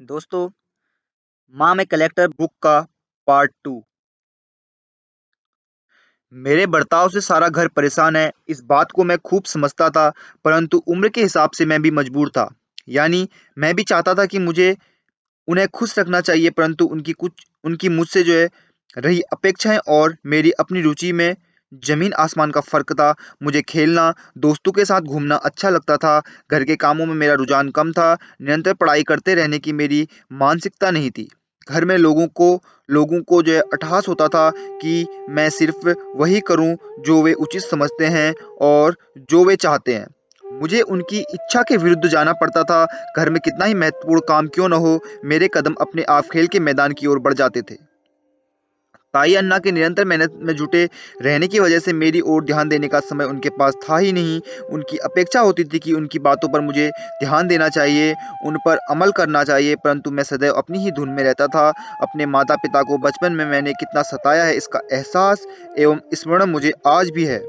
दोस्तों, माँ मैं कलेक्टर बुक का पार्ट 2। मेरे बर्ताव से सारा घर परेशान है, इस बात को मैं खूब समझता था, परंतु उम्र के हिसाब से मैं भी मजबूर था। यानी मैं भी चाहता था कि मुझे उन्हें खुश रखना चाहिए, परंतु उनकी मुझसे जो है रही अपेक्षाएं और मेरी अपनी रुचि में जमीन आसमान का फर्क था। मुझे खेलना, दोस्तों के साथ घूमना अच्छा लगता था। घर के कामों में मेरा रुझान कम था। निरंतर पढ़ाई करते रहने की मेरी मानसिकता नहीं थी। घर में लोगों को जो है अट्टहास होता था कि मैं सिर्फ वही करूं जो वे उचित समझते हैं और जो वे चाहते हैं। मुझे उनकी इच्छा के विरुद्ध जाना पड़ता था। घर में कितना ही महत्वपूर्ण काम क्यों न हो, मेरे कदम अपने आप खेल के मैदान की ओर बढ़ जाते थे। ताई अन्ना के निरंतर मेहनत में जुटे रहने की वजह से मेरी ओर ध्यान देने का समय उनके पास था ही नहीं। उनकी अपेक्षा होती थी कि उनकी बातों पर मुझे ध्यान देना चाहिए, उन पर अमल करना चाहिए, परंतु मैं सदैव अपनी ही धुन में रहता था। अपने माता-पिता को बचपन में मैंने कितना सताया है, इसका एहसास एवं स्मरण मुझे आज भी है।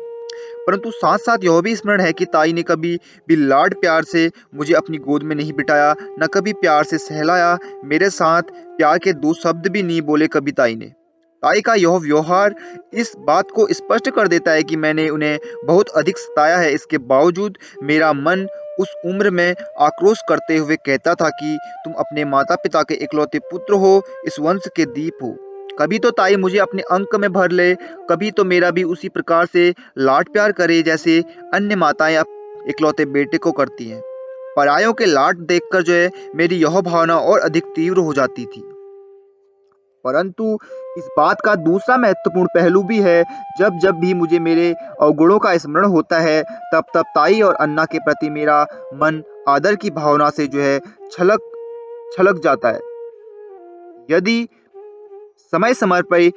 परंतु साथ-साथ यह भी स्मरण है कि ताई ने कभी भी लाड प्यार से मुझे अपनी गोद में नहीं बिठाया, न कभी प्यार से सहलाया। मेरे साथ प्यार के 2 शब्द भी नहीं बोले कभी ताई ने। ताई का यह व्यवहार इस बात को स्पष्ट कर देता है कि मैंने उन्हें बहुत अधिक सताया है। इसके बावजूद मेरा मन उस उम्र में आक्रोश करते हुए कहता था कि तुम अपने माता-पिता के इकलौते पुत्र हो, इस वंश के दीप हो। कभी तो ताई मुझे अपने अंक में भर ले, कभी तो मेरा भी उसी प्रकार से लाड प्यार करे जैसे अन्य माताएं इकलौते बेटे को करती हैं। परायों के लाड देखकर जो है मेरी यह भावना और अधिक तीव्र हो जाती थी। परंतु इस बात का दूसरा महत्वपूर्ण पहलू भी है। जब जब भी मुझे मेरे अवगुणों का स्मरण होता है, तब तब ताई और अन्ना के प्रति मेरा मन आदर की भावना से जो है छलक छलक जाता है। यदि समय समय पर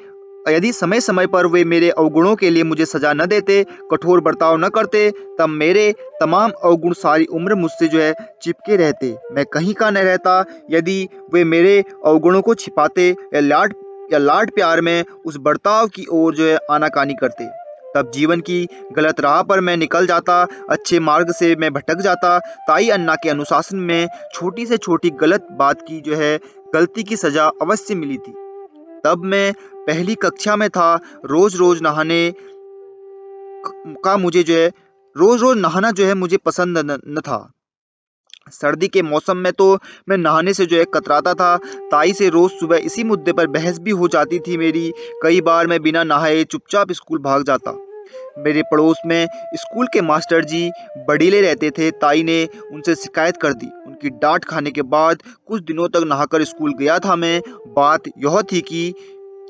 यदि समय-समय पर वे मेरे अवगुणों के लिए मुझे सज़ा न देते, कठोर बर्ताव न करते, तब मेरे तमाम अवगुण सारी उम्र मुझसे जो है चिपके रहते। मैं कहीं का न रहता। यदि वे मेरे अवगुणों को छिपाते या लाड प्यार में उस बर्ताव की ओर जो है आनाकानी करते, तब जीवन की गलत राह पर मैं निकल जाता, अच्छे मार्ग से मैं भटक जाता। ताई अन्ना के अनुशासन में छोटी से छोटी गलत बात की जो है गलती की सज़ा अवश्य मिली थी। तब मैं पहली कक्षा में था। रोज-रोज नहाने का मुझे जो है रोज-रोज नहाना जो है मुझे पसंद न था। सर्दी के मौसम में तो मैं नहाने से जो है कतराता था। ताई से रोज सुबह इसी मुद्दे पर बहस भी हो जाती थी मेरी। कई बार मैं बिना नहाए चुपचाप स्कूल भाग जाता। मेरे पड़ोस में स्कूल के मास्टर जी बड़ीले रहते थे। ताई ने उनसे शिकायत कर दी। उनकी डांट खाने के बाद कुछ दिनों तक नहाकर स्कूल गया था मैं। बात यह थी कि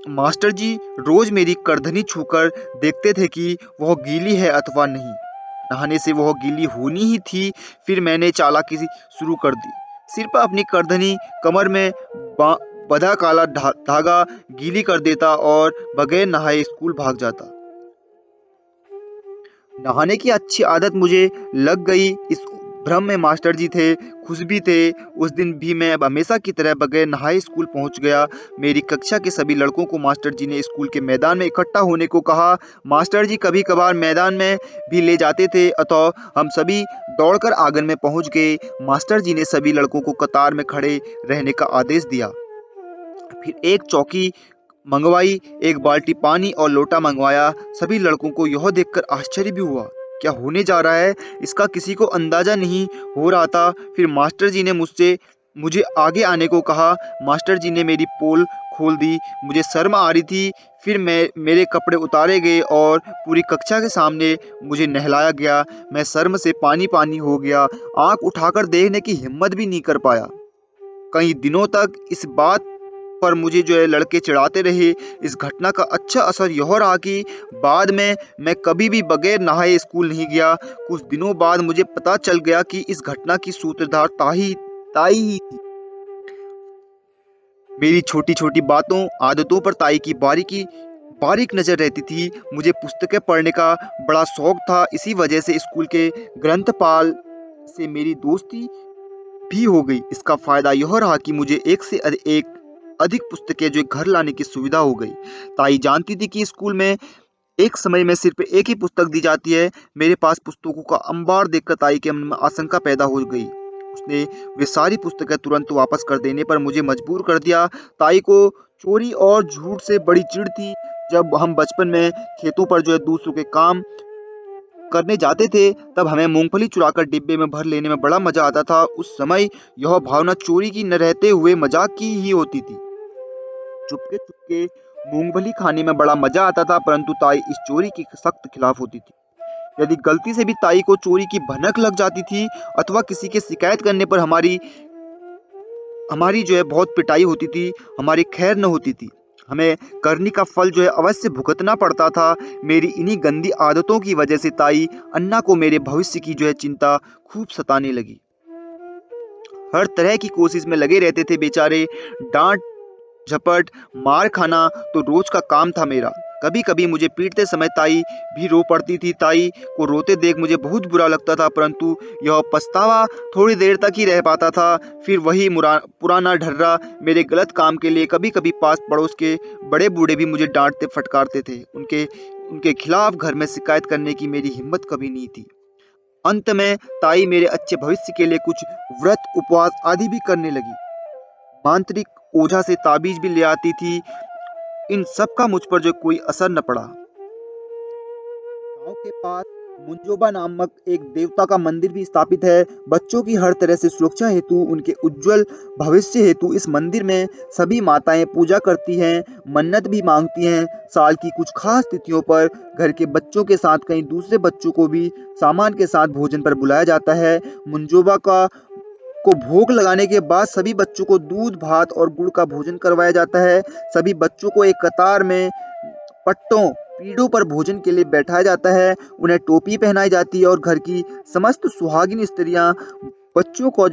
मास्टर जी रोज मेरी करधनी छूकर देखते थे कि वह गीली है अथवा नहीं। नहाने से वह गीली होनी ही थी। फिर मैंने चालाकी शुरू कर दी। सिर पर अपनी करधनी कमर में बा बंधा काला धागा गीली कर देता और बगैर नहाए स्कूल भाग जाता। नहाने की अच्छी आदत मुझे लग गई। इस भ्रम में मास्टर जी थे, खुश भी थे। उस दिन भी मैं अब हमेशा की तरह बगैर नहाए स्कूल पहुंच गया। मेरी कक्षा के सभी लड़कों को मास्टर जी ने स्कूल के मैदान में इकट्ठा होने को कहा। मास्टर जी कभी-कभार मैदान में भी ले जाते थे, अतः हम सभी दौड़कर आंगन में पहुंच गए। मास्टर जी ने सभी लड़कों को कतार में खड़े रहने का आदेश दिया। फिर एक चौकी मंगवाई, एक बाल्टी पानी और लोटा मंगवाया। सभी लड़कों को यह देखकर आश्चर्य भी हुआ। क्या होने जा रहा है, इसका किसी को अंदाजा नहीं हो रहा था। फिर मास्टर जी ने मुझे आगे आने को कहा। मास्टर जी ने मेरी पोल खोल दी। मुझे शर्म आ रही थी। फिर मेरे कपड़े उतारे गए और पूरी कक्षा के सामने मुझे नहलाया गया। मैं शर्म से पानी-पानी हो गया। आँख उठाकर देखने की हिम्मत भी नहीं कर पाया। कई दिनों तक इस बात पर मुझे जो है लड़के चिढ़ाते रहे। इस घटना का अच्छा असर यह रहा कि बाद में मैं कभी भी बगैर नहाए स्कूल नहीं गया। कुछ दिनों बाद मुझे पता चल गया कि इस घटना की सूत्रधार ताई ही थी। मेरी छोटी-छोटी बातों, आदतों पर ताई की बारीक नज़र रहती थी। मुझे पुस्तकें पढ़ने का बड़ा शौक था। इसी वजह से स्कूल के ग्रंथपाल से मेरी दोस्ती भी हो गई। इसका फ़ायदा यह रहा कि मुझे एक से एक अधिक पुस्तकें जो घर लाने की सुविधा हो गई। ताई जानती थी कि स्कूल में एक समय में सिर्फ़ एक ही पुस्तक दी जाती है। मेरे पास पुस्तकों का अंबार देखकर ताई के मन में आशंका पैदा हो गई। उसने वे सारी पुस्तकें तुरंत वापस कर देने पर मुझे मजबूर कर दिया। ताई को चोरी और झूठ से बड़ी चिढ़ थी। जब हम बचपन में खेतों पर दूसरों के काम करने जाते थे, तब हमें मूंगफली चुराकर डिब्बे में भर लेने में बड़ा मजा आता था। उस समय यह भावना चोरी की न रहते हुए मजाक की ही होती थी। चुपके चुपके मूंगफली खाने में बड़ा मजा आता था, परंतु ताई इस चोरी की सख्त खिलाफ होती थी। यदि गलती से भी ताई को चोरी की भनक लग जाती थी अथवा किसी के शिकायत करने पर हमारी हमारी बहुत पिटाई होती थी, हमारी खैर न होती थी। हमें करनी का फल अवश्य भुगतना पड़ता था। मेरी इन्हीं गंदी आदतों की वजह से ताई अन्ना को मेरे भविष्य की चिंता खूब सताने लगी। हर तरह की कोशिश में लगे रहते थे बेचारे। डांट झपट मार खाना तो रोज का काम था मेरा। कभी कभी मुझे पीटते समय ताई भी रो पड़ती थी। ताई को रोते देख मुझे बहुत बुरा लगता था, परंतु यह पछतावा थोड़ी देर तक ही रह पाता था। फिर वही पुराना ढर्रा मेरे गलत काम के लिए। कभी कभी पास पड़ोस के बड़े बूढ़े भी मुझे डांटते फटकारते थे। उनके उनके खिलाफ घर में शिकायत करने की मेरी हिम्मत कभी नहीं थी। अंत में ताई मेरे अच्छे भविष्य के लिए कुछ व्रत उपवास आदि भी करने लगी। मांत्रिक ओझा से ताबीज भी ले आती थी। इन सब का मुझ पर कोई असर न पड़ा। गांव के पास मुंजोबा नामक एक देवता का मंदिर भी स्थापित है। बच्चों की हर तरह से सुरक्षा हेतु, उनके उज्जवल भविष्य हेतु इस मंदिर में सभी माताएं पूजा करती हैं, मन्नत भी मांगती हैं। साल की कुछ खास तिथियों पर घर के बच्चों के साथ कई दूसरे बच्चों को भी सामान के साथ भोजन पर बुलाया जाता है। मुंजोबा को भोग लगाने के बाद सभी बच्चों को दूध भात और गुड़ का भोजन करवाया जाता है। सभी बच्चों को एक कतार में पट्टों पीढ़ों पर भोजन के लिए बैठाया जाता है। उन्हें टोपी पहनाई जाती है और घर की समस्त सुहागिन स्त्रियां बच्चों को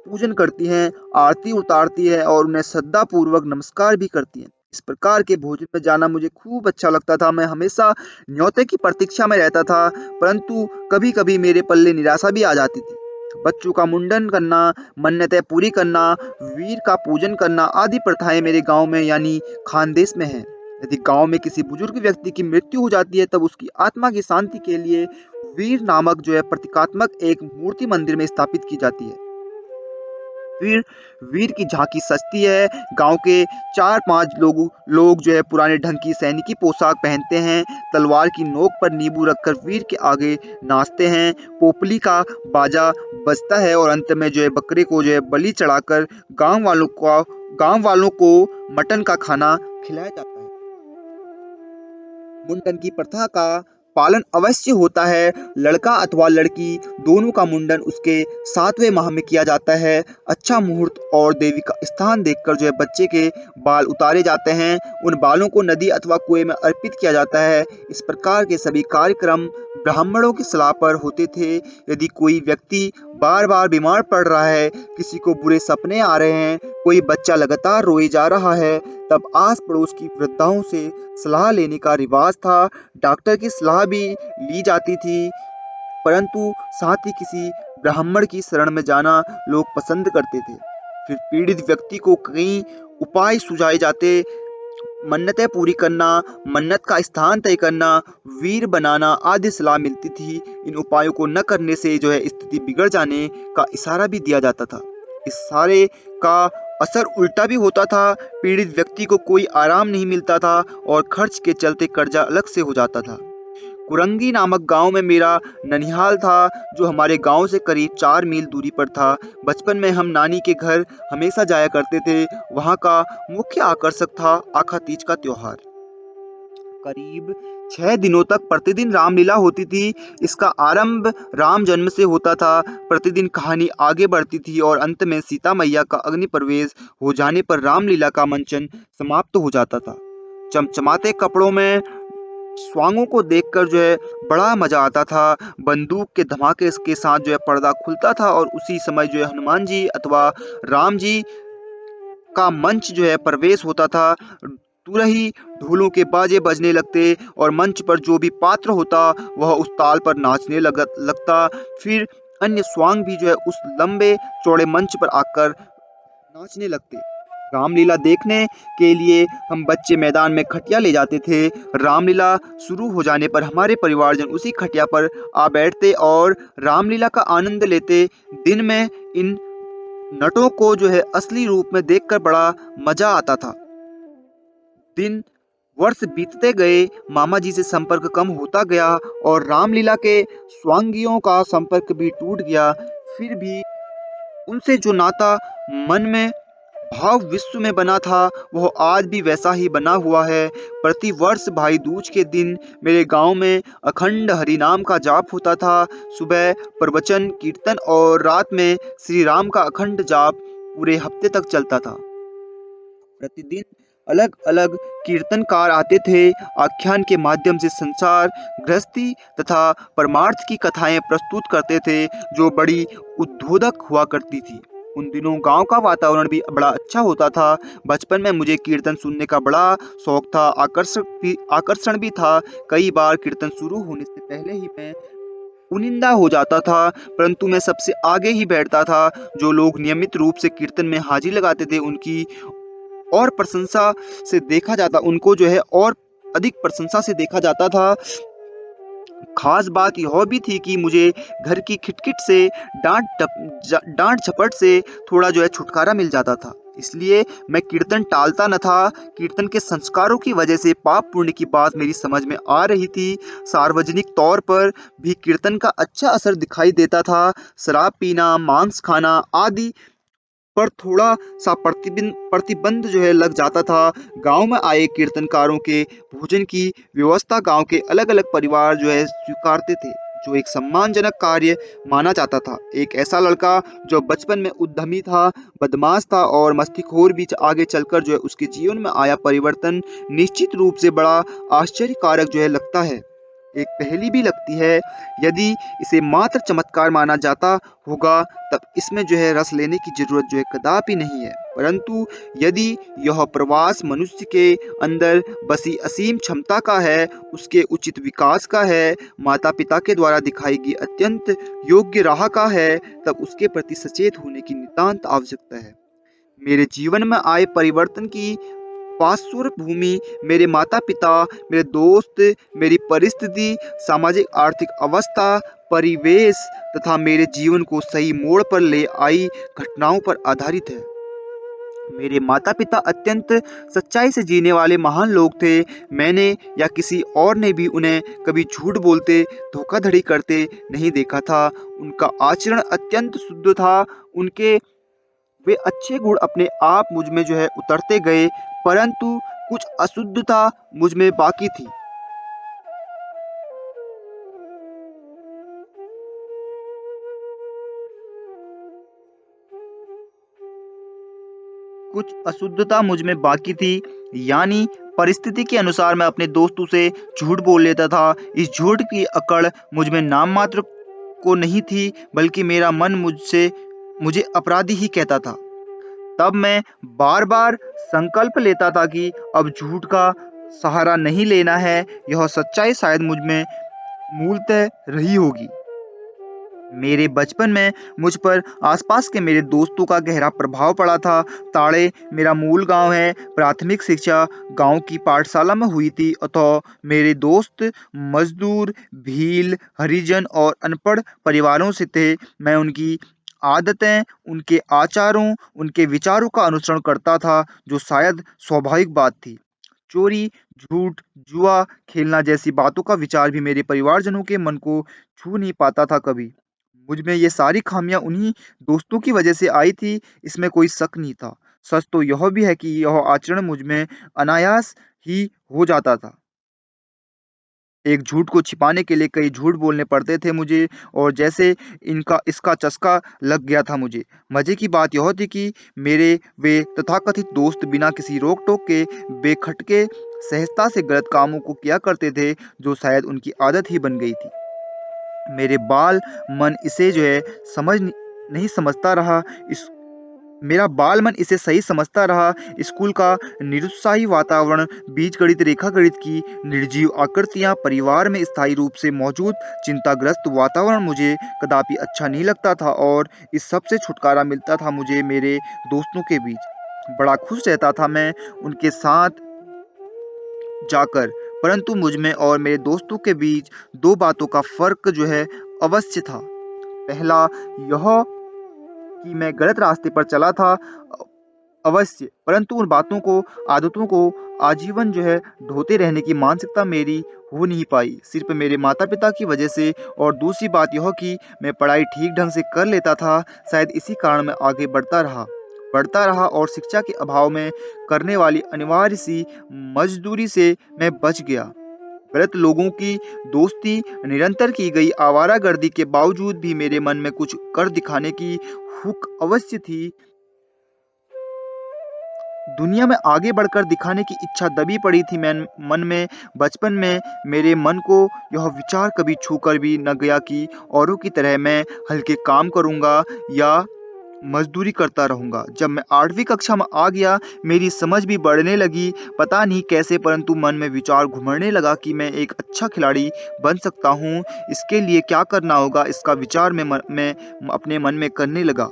पूजन करती हैं, आरती उतारती है और उन्हें श्रद्धा पूर्वक नमस्कार भी करती हैं। इस प्रकार के भोजन में जाना मुझे खूब अच्छा लगता था। मैं हमेशा न्योते की प्रतीक्षा में रहता था, परंतु कभी कभी मेरे पल्ले निराशा भी आ जाती थी। बच्चों का मुंडन करना, मन्नतें पूरी करना, वीर का पूजन करना आदि प्रथाएं मेरे गांव में यानी खानदेश में है। यदि गांव में किसी बुजुर्ग व्यक्ति की मृत्यु हो जाती है, तब उसकी आत्मा की शांति के लिए वीर नामक प्रतीकात्मक एक मूर्ति मंदिर में स्थापित की जाती है। वीर वीर की झांकी सजती है। गांव के 4-5 लोग पुराने ढंग की सैनिकी पोशाक पहनते हैं, तलवार की नोक पर नींबू रखकर वीर के आगे नाचते हैं। पोपली का बाजा बजता है और अंत में बकरे को बलि चढ़ाकर गांव वालों को मटन का खाना खिलाया जाता है। मुंडन की प्रथा का पालन अवश्य होता है। लड़का अथवा लड़की दोनों का मुंडन उसके 7वें माह में किया जाता है। अच्छा मुहूर्त और देवी का स्थान देखकर बच्चे के बाल उतारे जाते हैं। उन बालों को नदी अथवा कुएं में अर्पित किया जाता है। इस प्रकार के सभी कार्यक्रम ब्राह्मणों की सलाह पर होते थे। यदि कोई व्यक्ति बार बार बीमार पड़ रहा है, किसी को बुरे सपने आ रहे हैं, कोई बच्चा लगातार रोए जा रहा है, तब आस पड़ोस की वृद्धाओं से सलाह लेने का रिवाज था। डॉक्टर की सलाह भी ली जाती थी, परंतु साथ ही किसी ब्राह्मण की शरण में जाना लोग पसंद करते थे। फिर पीड़ित व्यक्ति को कई उपाय सुझाए जाते। मन्नतें पूरी करना, मन्नत का स्थान तय करना, वीर बनाना आदि सलाह मिलती थी। इन उपायों को न करने से स्थिति बिगड़ जाने का इशारा भी दिया जाता था। इस सारे का असर उल्टा भी होता था। पीड़ित व्यक्ति को कोई आराम नहीं मिलता था और खर्च के चलते कर्जा अलग से हो जाता था। कुरंगी नामक गांव में मेरा ननिहाल था, जो हमारे गांव से करीब 4 मील दूरी पर था। बचपन में हम नानी के घर हमेशा जाया करते थे। वहां का मुख्य आकर्षक था आखा तीज का त्योहार। करीब 6 दिनों तक प्रतिदिन रामलीला होती थी। इसका आरंभ राम जन्म से होता था। प्रतिदिन कहानी आगे बढ़ती थी और अंत में सीता मैया का अग्नि प्रवेश हो जाने पर रामलीला का मंचन समाप्त हो जाता था। चमचमाते कपड़ों में स्वांगों को देखकर बड़ा मजा आता था। बंदूक के धमाके के साथ पर्दा खुलता था और उसी समय हनुमान जी अथवा राम जी का मंच प्रवेश होता था। तुरही ढोलों के बाजे बजने लगते और मंच पर जो भी पात्र होता वह उस ताल पर नाचने लगता। फिर अन्य स्वांग भी उस लंबे चौड़े मंच पर आकर नाचने लगते। रामलीला देखने के लिए हम बच्चे मैदान में खटिया ले जाते थे। रामलीला शुरू हो जाने पर हमारे परिवारजन उसी खटिया पर आ बैठते और रामलीला का आनंद लेते। दिन में इन नटों को जो है असली रूप में देखकर बड़ा मजा आता था। दिन वर्ष बीतते गए, मामा जी से संपर्क कम होता गया और रामलीला के स्वांगियों का संपर्क भी टूट गया। फिर भी उनसे जो नाता मन में भाव विश्व में बना था, वह आज भी वैसा ही बना हुआ है। प्रतिवर्ष भाई दूज के दिन मेरे गांव में अखंड हरिनाम का जाप होता था। सुबह प्रवचन, कीर्तन और रात में श्री राम का अखंड जाप पूरे हफ्ते तक चलता था। प्रतिदिन अलग अलग कीर्तनकार आते थे। आख्यान के माध्यम से संसार, गृहस्थी तथा परमार्थ की कथाएं प्रस्तुत करते थे, जो बड़ी उद्बोधक हुआ करती थी। उन दिनों गांव का वातावरण भी बड़ा अच्छा होता था। बचपन में मुझे कीर्तन सुनने का बड़ा शौक था, आकर्षण भी था। कई बार कीर्तन शुरू होने से पहले ही मैं उनिंदा हो जाता था, परंतु मैं सबसे आगे ही बैठता था। जो लोग नियमित रूप से कीर्तन में हाजिरी लगाते थे, उनकी और प्रशंसा से देखा जाता उनको जो है और अधिक प्रशंसा से देखा जाता था। खास बात यह भी थी कि मुझे घर की खिटखिट से डांट झपट से थोड़ा जो है छुटकारा मिल जाता था। इसलिए मैं कीर्तन टालता न था। कीर्तन के संस्कारों की वजह से पाप पुण्य की बात मेरी समझ में आ रही थी। सार्वजनिक तौर पर भी कीर्तन का अच्छा असर दिखाई देता था। शराब पीना, मांस खाना आदि पर थोड़ा-सा प्रतिबंध जो है लग जाता था। गाँव में आए कीर्तनकारों के भोजन की व्यवस्था गाँव के अलग-अलग परिवार जो है स्वीकारते थे, जो एक सम्मानजनक कार्य माना जाता था। एक ऐसा लड़का जो बचपन में उद्यमी था, बदमाश था और मस्तीखोर भी आगे चलकर जो है उसके जीवन में आया परिवर्तन निश्चित रूप से बड़ा आश्चर्यकारक जो है लगता है। एक पहेली भी लगती है। यदि इसे मात्र चमत्कार माना जाता होगा, तब इसमें जो है रस लेने की जरूरत जो है कदापि नहीं है। परंतु यदि यह प्रवास मनुष्य के अंदर बसी असीम क्षमता का है, उसके उचित विकास का है, माता पिता के द्वारा दिखाई गई अत्यंत योग्य राह का है, तब उसके प्रति सचेत होने की नितांत आवश्यकता है। मेरे जीवन में आए परिवर्तन की पार्श्व भूमि मेरे माता पिता, मेरे दोस्त, मेरी परिस्थिति, सामाजिक आर्थिक अवस्था, परिवेश तथा मेरे जीवन को सही मोड़ पर ले आई घटनाओं पर आधारित है। मेरे माता पिता अत्यंत सच्चाई से जीने वाले महान लोग थे। मैंने या किसी और ने भी उन्हें कभी झूठ बोलते, धोखाधड़ी करते नहीं देखा था। उनका आचरण अत्यंत शुद्ध था। उनके वे अच्छे गुण अपने आप मुझ में जो है उतरते गए, परंतु कुछ अशुद्धता मुझ में बाकी थी। कुछ अशुद्धता मुझ में बाकी थी, यानी परिस्थिति के अनुसार मैं अपने दोस्तों से झूठ बोल लेता था। इस झूठ की अकड़ मुझ में नाम मात्र को नहीं थी, बल्कि मेरा मन मुझे अपराधी ही कहता था। तब मैं बार-बार संकल्प लेता था कि अब झूठ का सहारा नहीं लेना है। यह सच्चाई शायद मुझ में मूलतः रही होगी। मेरे बचपन में मुझ पर आसपास के मेरे दोस्तों का गहरा प्रभाव पड़ा था। ताड़े मेरा मूल गांव है। प्राथमिक शिक्षा गांव की पाठशाला में हुई थी, अतः मेरे दोस्त मजदूर, भील, हरिजन और अनपढ़ परिवारों से थे। मैं उनकी आदतें, उनके आचारों, उनके विचारों का अनुसरण करता था, जो शायद स्वाभाविक बात थी। चोरी, झूठ, जुआ खेलना जैसी बातों का विचार भी मेरे परिवारजनों के मन को छू नहीं पाता था कभी। मुझ में ये सारी खामियाँ उन्हीं दोस्तों की वजह से आई थी, इसमें कोई शक नहीं था। सच तो यह भी है कि यह आचरण मुझ में अनायास ही हो जाता था। एक झूठ को छिपाने के लिए कई झूठ बोलने पड़ते थे मुझे, और जैसे इनका इसका चस्का लग गया था मुझे। मज़े की बात यह थी कि मेरे वे तथाकथित दोस्त बिना किसी रोक-टोक के बेखटके सहजता से गलत कामों को किया करते थे, जो शायद उनकी आदत ही बन गई थी। मेरे बाल मन इसे जो है समझ नहीं नहीं समझता रहा। इस मेरा बाल मन इसे सही समझता रहा। स्कूल का निरुत्साही वातावरण, बीजगणित, रेखागणित की निर्जीव आकृतियाँ, परिवार में स्थायी रूप से मौजूद चिंताग्रस्त वातावरण मुझे कदापि अच्छा नहीं लगता था, और इस सब से छुटकारा मिलता था मुझे मेरे दोस्तों के बीच। बड़ा खुश रहता था मैं उनके साथ जाकर, परंतु मुझ में और मेरे दोस्तों के बीच 2 बातों का फ़र्क जो है अवश्य था। पहला यह कि मैं गलत रास्ते पर चला था अवश्य, परंतु उन बातों को, आदतों को आजीवन जो है ढोते रहने की मानसिकता मेरी हो नहीं पाई, सिर्फ़ मेरे माता-पिता की वजह से। और दूसरी बात यह कि मैं पढ़ाई ठीक ढंग से कर लेता था, शायद इसी कारण मैं आगे बढ़ता रहा और शिक्षा के अभाव में करने वाली अनिवार्य-सी मज़दूरी से मैं बच गया। गलत लोगों की दोस्ती, निरंतर की गई आवारागर्दी के बावजूद भी मेरे मन में कुछ कर दिखाने की हुक अवश्य थी। दुनिया में आगे बढ़कर दिखाने की इच्छा दबी पड़ी थी मैन मन में। बचपन में मेरे मन को यह विचार कभी छूकर भी न गया कि औरों की तरह मैं हल्के काम करूँगा या मज़दूरी करता रहूँगा। जब मैं 8वीं कक्षा में आ गया, मेरी समझ भी बढ़ने लगी, पता नहीं कैसे, परंतु मन में विचार घुमड़ने लगा कि मैं एक अच्छा खिलाड़ी बन सकता हूँ। इसके लिए क्या करना होगा, इसका विचार मैं अपने मन में करने लगा।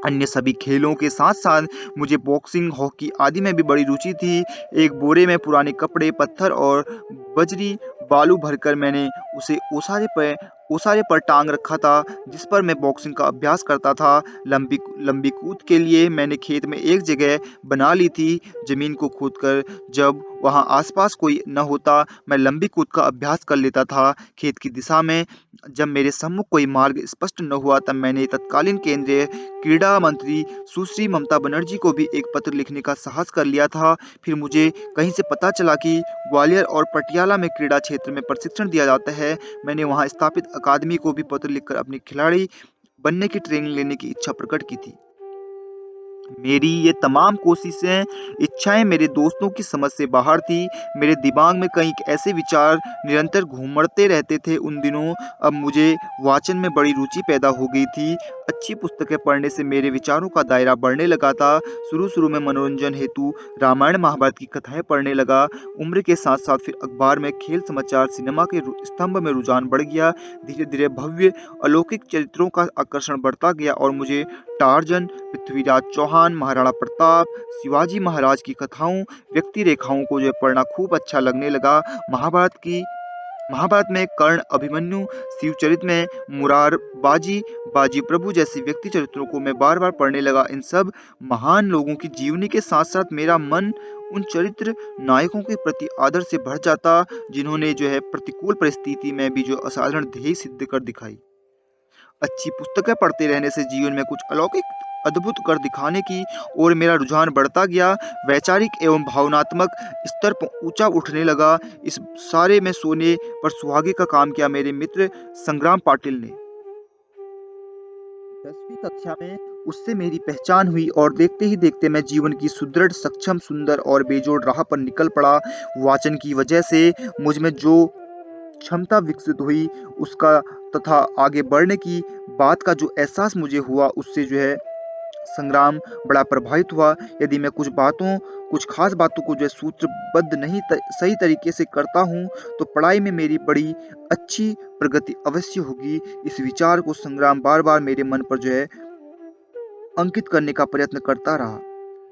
अन्य सभी खेलों के साथ-साथ मुझे बॉक्सिंग, हॉकी आदि में भी बड़ी रुचि थी। एक बोरे में पुराने कपड़े, पत्थर और बजरी बालू भरकर मैंने उसे ओसारे पर टांग रखा था, जिस पर मैं बॉक्सिंग का अभ्यास करता था। लंबी लंबी कूद के लिए मैंने खेत में एक जगह बना ली थी, जमीन को खोदकर। जब वहाँ आसपास कोई न होता, मैं लंबी कूद का अभ्यास कर लेता था, खेत की दिशा में। जब मेरे सम्मुख कोई मार्ग स्पष्ट न हुआ, तब मैंने तत्कालीन केंद्रीय क्रीड़ा मंत्री सुश्री ममता बनर्जी को भी एक पत्र लिखने का साहस कर लिया था। फिर मुझे कहीं से पता चला कि ग्वालियर और पटियाला में क्रीड़ा क्षेत्र में प्रशिक्षण दिया जाता है। मैंने वहां स्थापित अकादमी को भी पत्र लिखकर अपनी खिलाड़ी बनने की ट्रेनिंग लेने की इच्छा प्रकट की थी। मेरी ये तमाम कोशिशें, इच्छाएं मेरे दोस्तों की समझ से बाहर थी। मेरे दिमाग में कई ऐसे विचार निरंतर घूमते रहते थे उन दिनों। अब मुझे वाचन में बड़ी रुचि पैदा हो गई थी। अच्छी पुस्तकें पढ़ने से मेरे विचारों का दायरा बढ़ने लगा था। शुरू-शुरू में मनोरंजन हेतु रामायण महाभारत की कथाएं पढ़ने लगा। उम्र के साथ-साथ फिर अखबार में खेल समाचार, सिनेमा के स्तंभ में रुझान बढ़ गया। धीरे-धीरे भव्य अलौकिक चरित्रों का आकर्षण बढ़ता गया और मुझे टार्जन, पृथ्वीराज चौहान, महाराणा प्रताप, शिवाजी महाराज की कथाओं, व्यक्ति रेखाओं को जो है पढ़ना खूब अच्छा लगने लगा। महाभारत में कर्ण, अभिमन्यु, शिवचरित में मुरारबाजी, बाजी प्रभु जैसे व्यक्ति चरित्रों को मैं बार-बार पढ़ने लगा। इन सब महान लोगों की जीवनी के साथ-साथ मेरा मन उन चरित्र नायकों के प्रति आदर से भर जाता, जिन्होंने जो है प्रतिकूल परिस्थिति में भी जो असाधारण ध्येय सिद्ध कर दिखाई। अच्छी पुस्तकें पढ़ते रहने से जीवन में कुछ अलौकिक अद्भुत कर दिखाने की ओर मेरा रुझान बढ़ता गया। वैचारिक एवं भावनात्मक स्तर पर ऊंचा उठने लगा। इस सारे में सोने पर सुहागे का काम किया मेरे मित्र संग्राम पाटिल ने। 10वीं कक्षा में उससे मेरी पहचान हुई और देखते ही देखते मैं जीवन की सुदृढ़, सक्षम, सुंदर और बेजोड़ राह पर निकल पड़ा। वाचन की वजह से मुझ में जो क्षमता विकसित हुई, उसका तथा आगे बढ़ने की बात का जो एहसास मुझे हुआ, उससे जो है संग्राम बड़ा प्रभावित हुआ। यदि मैं कुछ खास बातों को जो है सूत्रबद्ध नहीं सही तरीके से करता हूँ, तो पढ़ाई में मेरी बड़ी अच्छी प्रगति अवश्य होगी। इस विचार को संग्राम बार बार मेरे मन पर जो है अंकित करने का प्रयत्न करता रहा।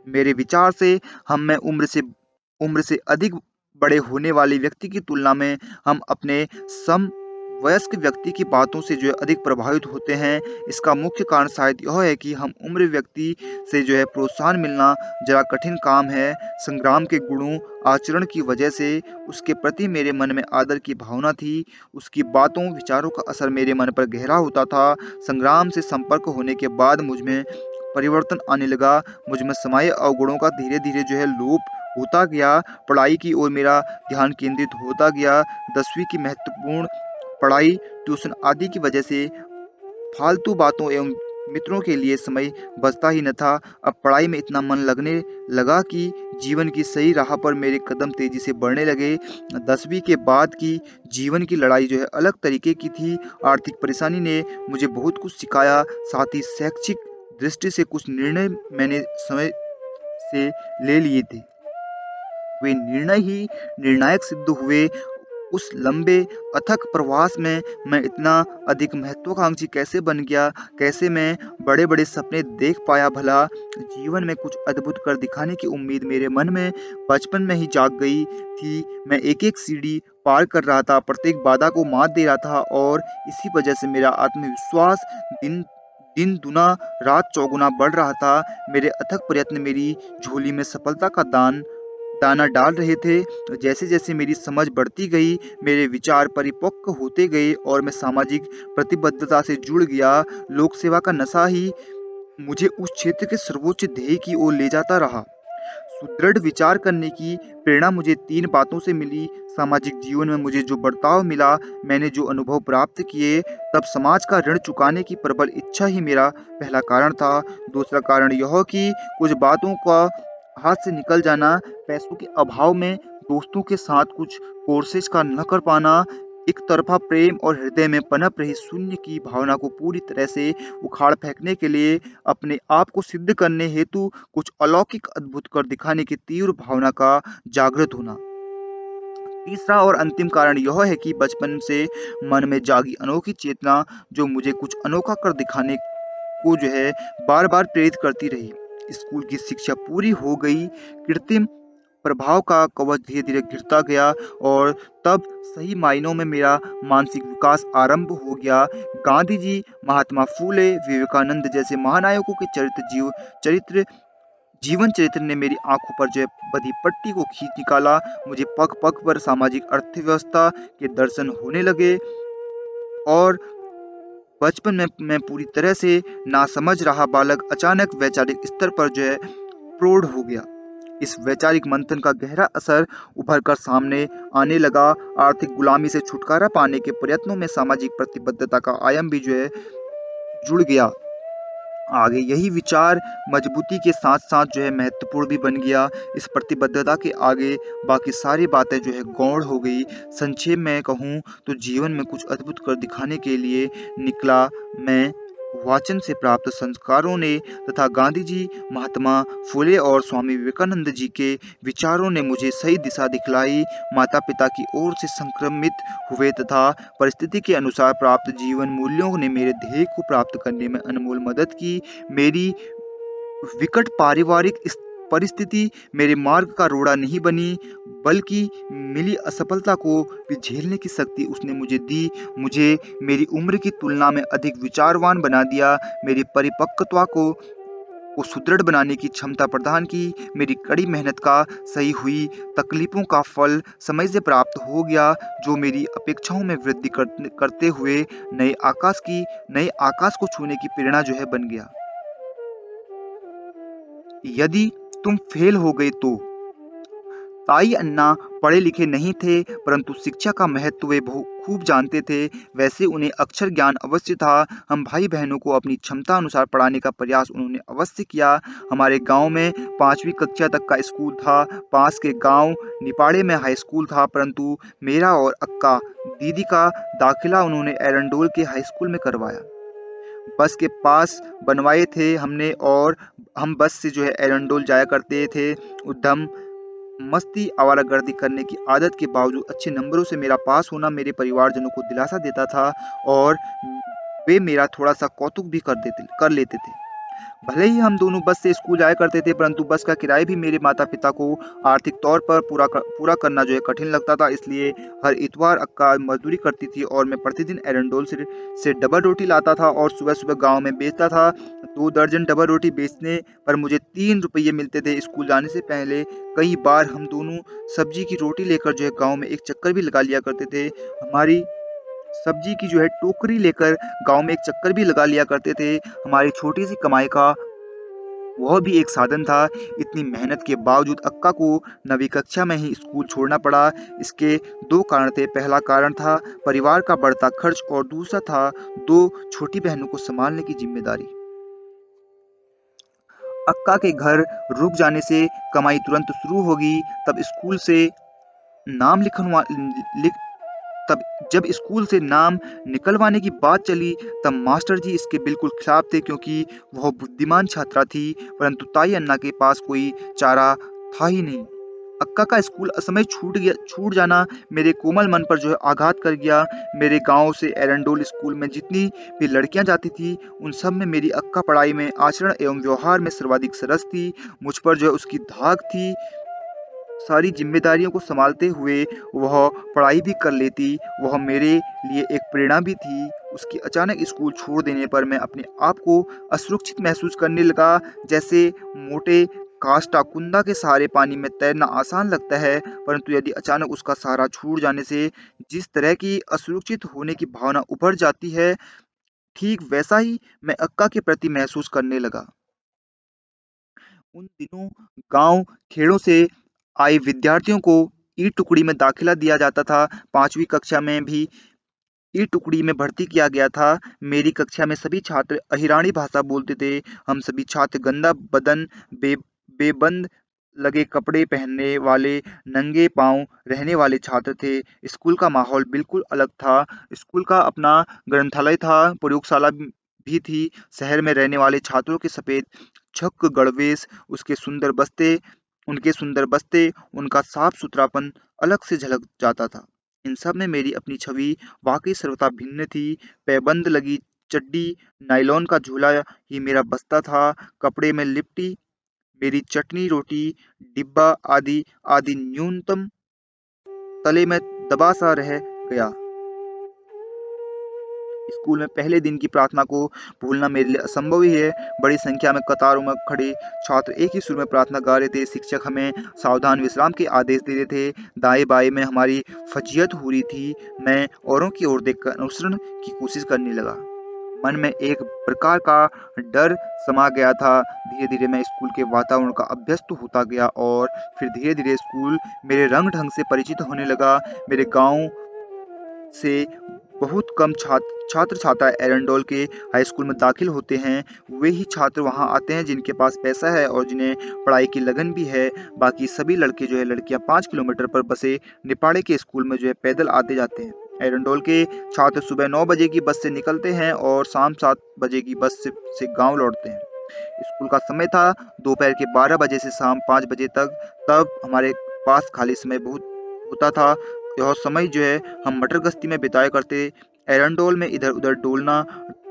मेरे विचार से हम में उम्र से अधिक बड़े होने वाले व्यक्ति की तुलना में हम अपने समवयस्क व्यक्ति की बातों से जो है अधिक प्रभावित होते हैं। इसका मुख्य कारण शायद यह है कि हम उम्र व्यक्ति से जो है प्रोत्साहन मिलना जरा कठिन काम है। संग्राम के गुणों, आचरण की वजह से उसके प्रति मेरे मन में आदर की भावना थी। उसकी बातों, विचारों का असर मेरे मन पर गहरा होता था। संग्राम से संपर्क होने के बाद मुझ में परिवर्तन आने लगा। मुझ में समाये अवगुणों का धीरे-धीरे जो है लोप होता गया। पढ़ाई की ओर मेरा ध्यान केंद्रित होता गया। 10वीं की महत्वपूर्ण पढ़ाई, ट्यूशन आदि की वजह से फालतू बातों एवं मित्रों के लिए समय बचता ही न था। अब पढ़ाई में इतना मन लगने लगा कि जीवन की सही राह पर मेरे कदम तेजी से बढ़ने लगे। 10वीं के बाद की जीवन की लड़ाई जो है अलग तरीके की थी। आर्थिक परेशानी ने मुझे बहुत कुछ सिखाया, साथ ही शैक्षिक दृष्टि से कुछ निर्णय मैंने समय से ले लिए थे। वे निर्णय ही निर्णायक सिद्ध हुए। उस लंबे अथक प्रवास में मैं इतना अधिक महत्वाकांक्षी कैसे बन गया, कैसे मैं बड़े बड़े सपने देख पाया भला। जीवन में कुछ अद्भुत कर दिखाने की उम्मीद मेरे मन में बचपन में ही जाग गई थी। मैं एक एक सीढ़ी पार कर रहा था, प्रत्येक बाधा को मात दे रहा था और इसी वजह से मेरा आत्मविश्वास दिन दिन दुना रात चौगुना बढ़ रहा था। मेरे अथक प्रयत्न मेरी झोली में सफलता का दाना डाल रहे थे। जैसे जैसे मेरी समझ बढ़ती गई, मेरे विचार परिपक्व होते गए और मैं सामाजिक प्रतिबद्धता से जुड़ गया। लोक सेवा का नशा ही मुझे उस क्षेत्र के सर्वोच्च ध्येय की ओर ले जाता रहा। सुदृढ़ विचार करने की प्रेरणा मुझे 3 बातों से मिली। सामाजिक जीवन में मुझे जो बर्ताव मिला, मैंने जो अनुभव प्राप्त किए, तब समाज का ऋण चुकाने की प्रबल इच्छा ही मेरा पहला कारण था। दूसरा कारण यह कि कुछ बातों का हाथ से निकल जाना, पैसों के अभाव में दोस्तों के साथ कुछ कोर्सेज का न कर पाना, एक तरफ़ा प्रेम और हृदय में पनप रही शून्य की भावना को पूरी तरह से उखाड़ फेंकने के लिए अपने आप को सिद्ध करने हेतु कुछ अलौकिक अद्भुत कर दिखाने की तीव्र भावना का जागृत होना। तीसरा और अंतिम कारण यह है कि बचपन से मन में जागी अनोखी चेतना जो मुझे कुछ अनोखा कर दिखाने को जो है बार-बार प्रेरित करती रही। स्कूल की शिक्षा पूरी हो गई, कृत्रिम प्रभाव का कवच धीरे-धीरे गिरता गया और तब सही मायनों में मेरा मानसिक विकास आरंभ हो गया। गांधी जी, महात्मा फूले, विवेकानंद जैसे महानायकों के चरित्र जीवन चरित्र ने मेरी आंखों पर जो है बधी पट्टी को खींच निकाला। मुझे पग-पग पर सामाजिक अर्थव्यवस्था के दर्शन होने लगे और बचपन में मैं पूरी तरह से नासमझ रहा बालक अचानक वैचारिक स्तर पर जो है प्रौढ़ हो गया। इस वैचारिक मंथन का गहरा असर उभर कर सामने आने लगा। आर्थिक गुलामी से छुटकारा पाने के प्रयत्नों में सामाजिक प्रतिबद्धता का आयाम भी जो है जुड़ गया। आगे यही विचार मजबूती के साथ साथ जो है महत्वपूर्ण भी बन गया। इस प्रतिबद्धता के आगे बाकी सारी बातें जो है गौण हो गई। संक्षेप में कहूँ तो जीवन में कुछ अद्भुत कर दिखाने के लिए निकला मैं। वाचन से प्राप्त संस्कारों ने तथा गांधी जी, महात्मा फुले और स्वामी विवेकानंद जी के विचारों ने मुझे सही दिशा दिखलाई। माता पिता की ओर से संक्रमित हुए तथा परिस्थिति के अनुसार प्राप्त जीवन मूल्यों ने मेरे ध्येय को प्राप्त करने में अनमोल मदद की। मेरी विकट पारिवारिक परिस्थिति मेरे मार्ग का रोड़ा नहीं बनी, बल्कि मिली असफलता को भी झेलने की शक्ति उसने मुझे दी। मुझे मेरी उम्र की तुलना में अधिक विचारवान बना दिया, मेरी परिपक्वता को सुदृढ़ बनाने की क्षमता प्रदान की। मेरी कड़ी मेहनत का सही हुई, तकलीफों का फल समय से प्राप्त हो गया, जो मेरी अपेक्षाओं में वृद्धि करते हुए नए आकाश को छूने की प्रेरणा जो है बन गया। यदि तुम फेल हो गए तो ताई अन्ना पढ़े लिखे नहीं थे, परंतु शिक्षा का महत्व वे खूब जानते थे। वैसे उन्हें अक्षर ज्ञान अवश्य था। हम भाई बहनों को अपनी क्षमता अनुसार पढ़ाने का प्रयास उन्होंने अवश्य किया। हमारे गांव में 5वीं कक्षा तक का स्कूल था। पास के गांव निपाड़े में हाई स्कूल था, परंतु मेरा और अक्का दीदी का दाखिला उन्होंने एरंडोल के हाई स्कूल में करवाया। बस के पास बनवाए थे हमने और हम बस से जो है एरंडोल जाया करते थे। उद्यम मस्ती आवारागर्दी करने की आदत के बावजूद अच्छे नंबरों से मेरा पास होना मेरे परिवारजनों को दिलासा देता था और वे मेरा थोड़ा सा कौतुक भी कर लेते थे। भले ही हम दोनों बस से स्कूल जाया करते थे, परंतु बस का किराया भी मेरे माता पिता को आर्थिक तौर पर पूरा करना जो है कठिन लगता था। इसलिए हर इतवार अक्का मजदूरी करती थी और मैं प्रतिदिन एरंडोल से डबल रोटी लाता था और सुबह सुबह गांव में बेचता था। 2 दर्जन डबल रोटी बेचने पर मुझे 3 रुपये मिलते थे। स्कूल जाने से पहले कई बार हम दोनों सब्जी की रोटी लेकर जो है गाँव में एक चक्कर भी लगा लिया करते थे। हमारी सब्जी की जो है टोकरी लेकर गाँव में एक चक्कर भी लगा लिया करते थे। हमारी छोटी सी कमाई का वह भी एक साधन था। इतनी मेहनत के बावजूद अक्का को 9वीं कक्षा में ही स्कूल छोड़ना पड़ा। इसके 2 कारण थे। पहला कारण था परिवार का बढ़ता खर्च और दूसरा था 2 छोटी बहनों को संभालने की जिम्मेदारी। अक्का के घर रुक जाने से कमाई तुरंत शुरू होगी। नाम लिखवा लिख तब जब स्कूल से नाम निकलवाने की बात चली, तब मास्टर जी इसके बिल्कुल खिलाफ थे, क्योंकि वह बुद्धिमान छात्रा थी। परंतु ताई अन्ना के पास कोई चारा था ही नहीं। अक्का का स्कूल असमय छूट जाना मेरे कोमल मन पर जो है आघात कर गया। मेरे गांव से एरंडोल स्कूल में जितनी भी लड़कियां जाती थी, उन सब में मेरी अक्का पढ़ाई में, आचरण एवं व्यवहार में सर्वाधिक सरस थी। मुझ पर जो है उसकी धाक थी। सारी जिम्मेदारियों को संभालते हुए वह पढ़ाई भी कर लेती। वह मेरे लिए एक प्रेरणा भी थी। उसकी अचानक स्कूल छोड़ देने पर मैं अपने आप को असुरक्षित महसूस करने लगा। जैसे मोटे काष्ठा कुंदा के सहारे पानी में तैरना आसान लगता है, परंतु यदि अचानक उसका सहारा छूट जाने से जिस तरह की असुरक्षित होने की भावना उभर जाती है, ठीक वैसा ही मैं अक्का के प्रति महसूस करने लगा। उन दिनों गांव खेड़ों से आए विद्यार्थियों को ई टुकड़ी में दाखिला दिया जाता था। 5वीं कक्षा में भी ई टुकड़ी में भर्ती किया गया था। मेरी कक्षा में सभी छात्र अहिरानी भाषा बोलते थे। हम सभी छात्र गंदा बदन, बेबंद लगे कपड़े पहनने वाले, नंगे पांव रहने वाले छात्र थे। स्कूल का माहौल बिल्कुल अलग था। स्कूल का अपना ग्रंथालय था, प्रयोगशाला भी थी। शहर में रहने वाले छात्रों के सफेद छक गणवेश, उनके सुंदर बस्ते, उनका साफ सुथरापन अलग से झलक जाता था। इन सब में मेरी अपनी छवि वाकई सर्वथा भिन्न थी। पैबंद लगी चड्डी, नायलॉन का झोला ही मेरा बस्ता था। कपड़े में लिपटी मेरी चटनी रोटी, डिब्बा आदि आदि न्यूनतम तले में दबा सा रह गया। स्कूल में पहले दिन की प्रार्थना को भूलना मेरे लिए असंभव ही है। बड़ी संख्या में कतारों में खड़े छात्र एक ही सुर में प्रार्थना गा रहे थे। शिक्षक हमें सावधान विश्राम के आदेश दे रहे थे। दाएं बाएं में हमारी फजीहत हो रही थी। मैं औरों की ओर देखकर अनुसरण की कोशिश करने लगा। मन में एक प्रकार का डर समा गया था। धीरे धीरे मैं स्कूल के वातावरण का अभ्यस्त होता गया और फिर धीरे धीरे स्कूल मेरे रंग ढंग से परिचित होने लगा। मेरे गांव से बहुत कम छात्र छात्रा एरंडोल के हाई स्कूल में दाखिल होते हैं। वे ही छात्र वहां आते हैं जिनके पास पैसा है और जिन्हें पढ़ाई की लगन भी है। बाकी सभी लड़के जो है लड़कियां 5 किलोमीटर पर बसे निपाड़े के स्कूल में जो है पैदल आते जाते हैं। एरंडोल के छात्र सुबह 9 बजे की बस से निकलते हैं और शाम 7 बजे की बस से गांव लौटते हैं। स्कूल का समय था दोपहर के 12 बजे से शाम 5 बजे तक। तब हमारे पास खाली समय बहुत होता था। यह समय जो है हम मटर गश्ती में बिताया करते। एरंडोल में इधर उधर डोलना,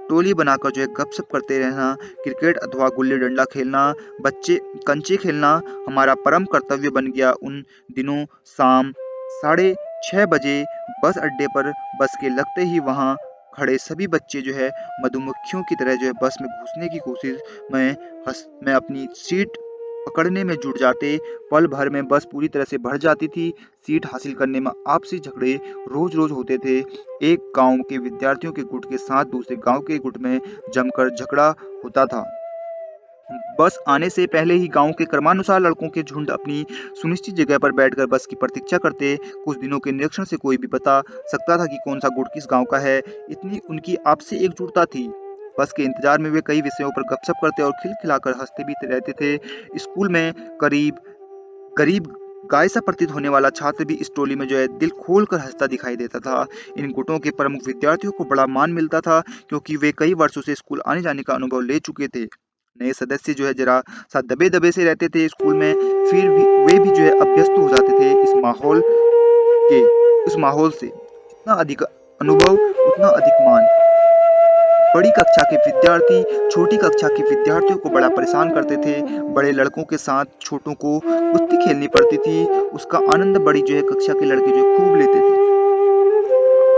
टोली बनाकर जो है गपशप करते रहना, क्रिकेट अथवा गुल्ली डंडा खेलना, बच्चे कंचे खेलना हमारा परम कर्तव्य बन गया। उन दिनों शाम 6:30 बजे बस अड्डे पर बस के लगते ही वहां खड़े सभी बच्चे जो है मधुमक्खियों की तरह जो है बस में घुसने की कोशिश में अपनी सीट पकड़ने में जुट जाते। पल भर में बस पूरी तरह से भर जाती थी। सीट हासिल करने में आपसी झगड़े रोज रोज होते थे। एक गांव के विद्यार्थियों के गुट के साथ दूसरे गांव के गुट में जमकर झगड़ा होता था। बस आने से पहले ही गांव के क्रमानुसार लड़कों के झुंड अपनी सुनिश्चित जगह पर बैठकर बस की प्रतीक्षा करते। कुछ दिनों के निरीक्षण से कोई भी बता सकता था कि कौन सा गुट किस गांव का है। इतनी उनकी आपसी एकजुटता थी। बस के इंतजार में वे कई विषयों पर गपशप करते और खिलखिलाकर हंसते भी रहते थे। स्कूल में गरीब गाय सा प्रतीत होने वाला छात्र भी इस टोली में जो है दिल खोल कर हंसता दिखाई देता था। इन गुटों के प्रमुख विद्यार्थियों को बड़ा मान मिलता था, क्योंकि वे कई वर्षों से स्कूल आने जाने का अनुभव ले चुके थे। नए सदस्य जो है जरा सा दबे दबे से रहते थे स्कूल में, फिर भी वे भी जो है अभ्यस्त हो जाते थे के इस माहौल से। जितना अधिक अनुभव उतना अधिक मान। बड़ी कक्षा के विद्यार्थी छोटी कक्षा के विद्यार्थियों को बड़ा परेशान करते थे। बड़े लड़कों के साथ छोटों को कुश्ती खेलनी पड़ती थी। उसका आनंद बड़ी जो है कक्षा के लड़के जो खूब लेते थे।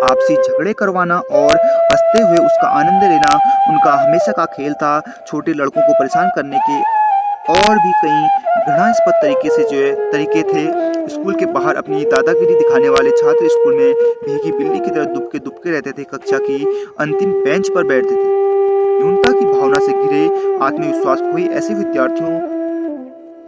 आपसी झगड़े करवाना और हंसते हुए उसका आनंद लेना उनका हमेशा का खेल था। छोटे लड़कों को परेशान करने के और भी कई घृणास्पद तरीके थे। स्कूल के बाहर अपनी दादागिरी दिखाने वाले छात्र स्कूल में भीगी बिल्ली की तरह दुबके दुबके रहते थे। कक्षा की अंतिम बेंच पर बैठते थे। न्यूनता की भावना से घिरे, आत्मविश्वास खोई ऐसे विद्यार्थियों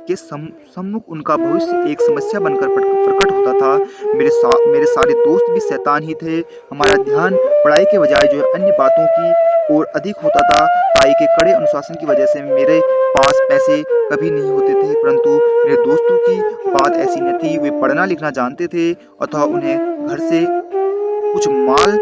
के सम्मुख उनका भविष्य एक समस्या बनकर प्रकट होता था। मेरे सारे दोस्त भी शैतान ही थे। हमारा ध्यान पढ़ाई के बजाय जो है अन्य बातों की ओर अधिक होता था। ताई के कड़े अनुशासन की वजह से मेरे पास पैसे कभी नहीं होते थे, परंतु मेरे दोस्तों की बात ऐसी न थी। वे पढ़ना लिखना जानते थे, अतः उन्हें घर से कुछ माल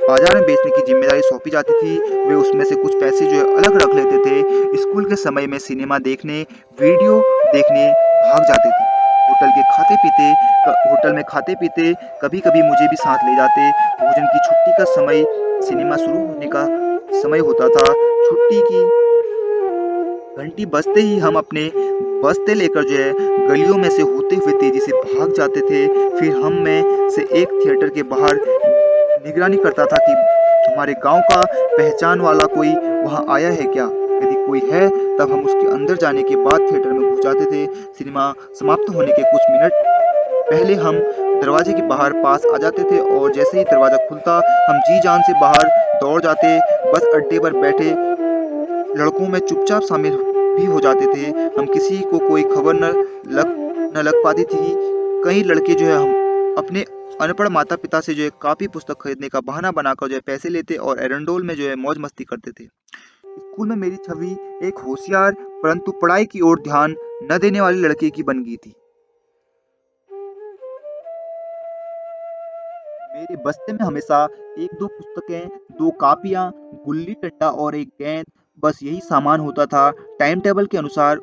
बाजार में बेचने की जिम्मेदारी सौंपी जाती थी। वे उसमें से कुछ पैसे जो है अलग रख लेते थे। स्कूल के समय में सिनेमा देखने, वीडियो देखने भाग जाते थे। होटल में खाते-पीते कभी-कभी मुझे भी साथ ले जाते। भोजन की छुट्टी का समय सिनेमा शुरू होने का समय होता था। छुट्टी की घंटी बजते ही हम अपने बस्ते लेकर गलियों में से होते हुए तेजी से भाग जाते थे। फिर हम में से एक थिएटर के बाहर निगरानी करता था कि हमारे गांव का पहचान वाला कोई वहां आया है क्या। यदि कोई है तब हम उसके अंदर जाने के बाद थिएटर में घुस जाते थे। सिनेमा समाप्त होने के कुछ मिनट पहले हम दरवाजे के बाहर पास आ जाते थे और जैसे ही दरवाजा खुलता हम जी जान से बाहर दौड़ जाते। बस अड्डे पर बैठे लड़कों में चुपचाप शामिल भी हो जाते थे। हम किसी को कोई खबर लग न लग पाती थी। कई लड़के हम अपने अनपढ़ माता-पिता से कॉपी पुस्तक खरीदने का बहाना बनाकर पैसे लेते और एरंडोल में मौज मस्ती करते थे। स्कूल में मेरी छवि एक होशियार परंतु पढ़ाई की ओर ध्यान न देने वाले लड़के की बन गई थी। मेरे बस्ते में हमेशा 1-2 पुस्तकें, 2 कापियाँ, गुल्ली-डंडा और एक गेंद, बस यही सामान होता था। टाइम टेबल के अनुसार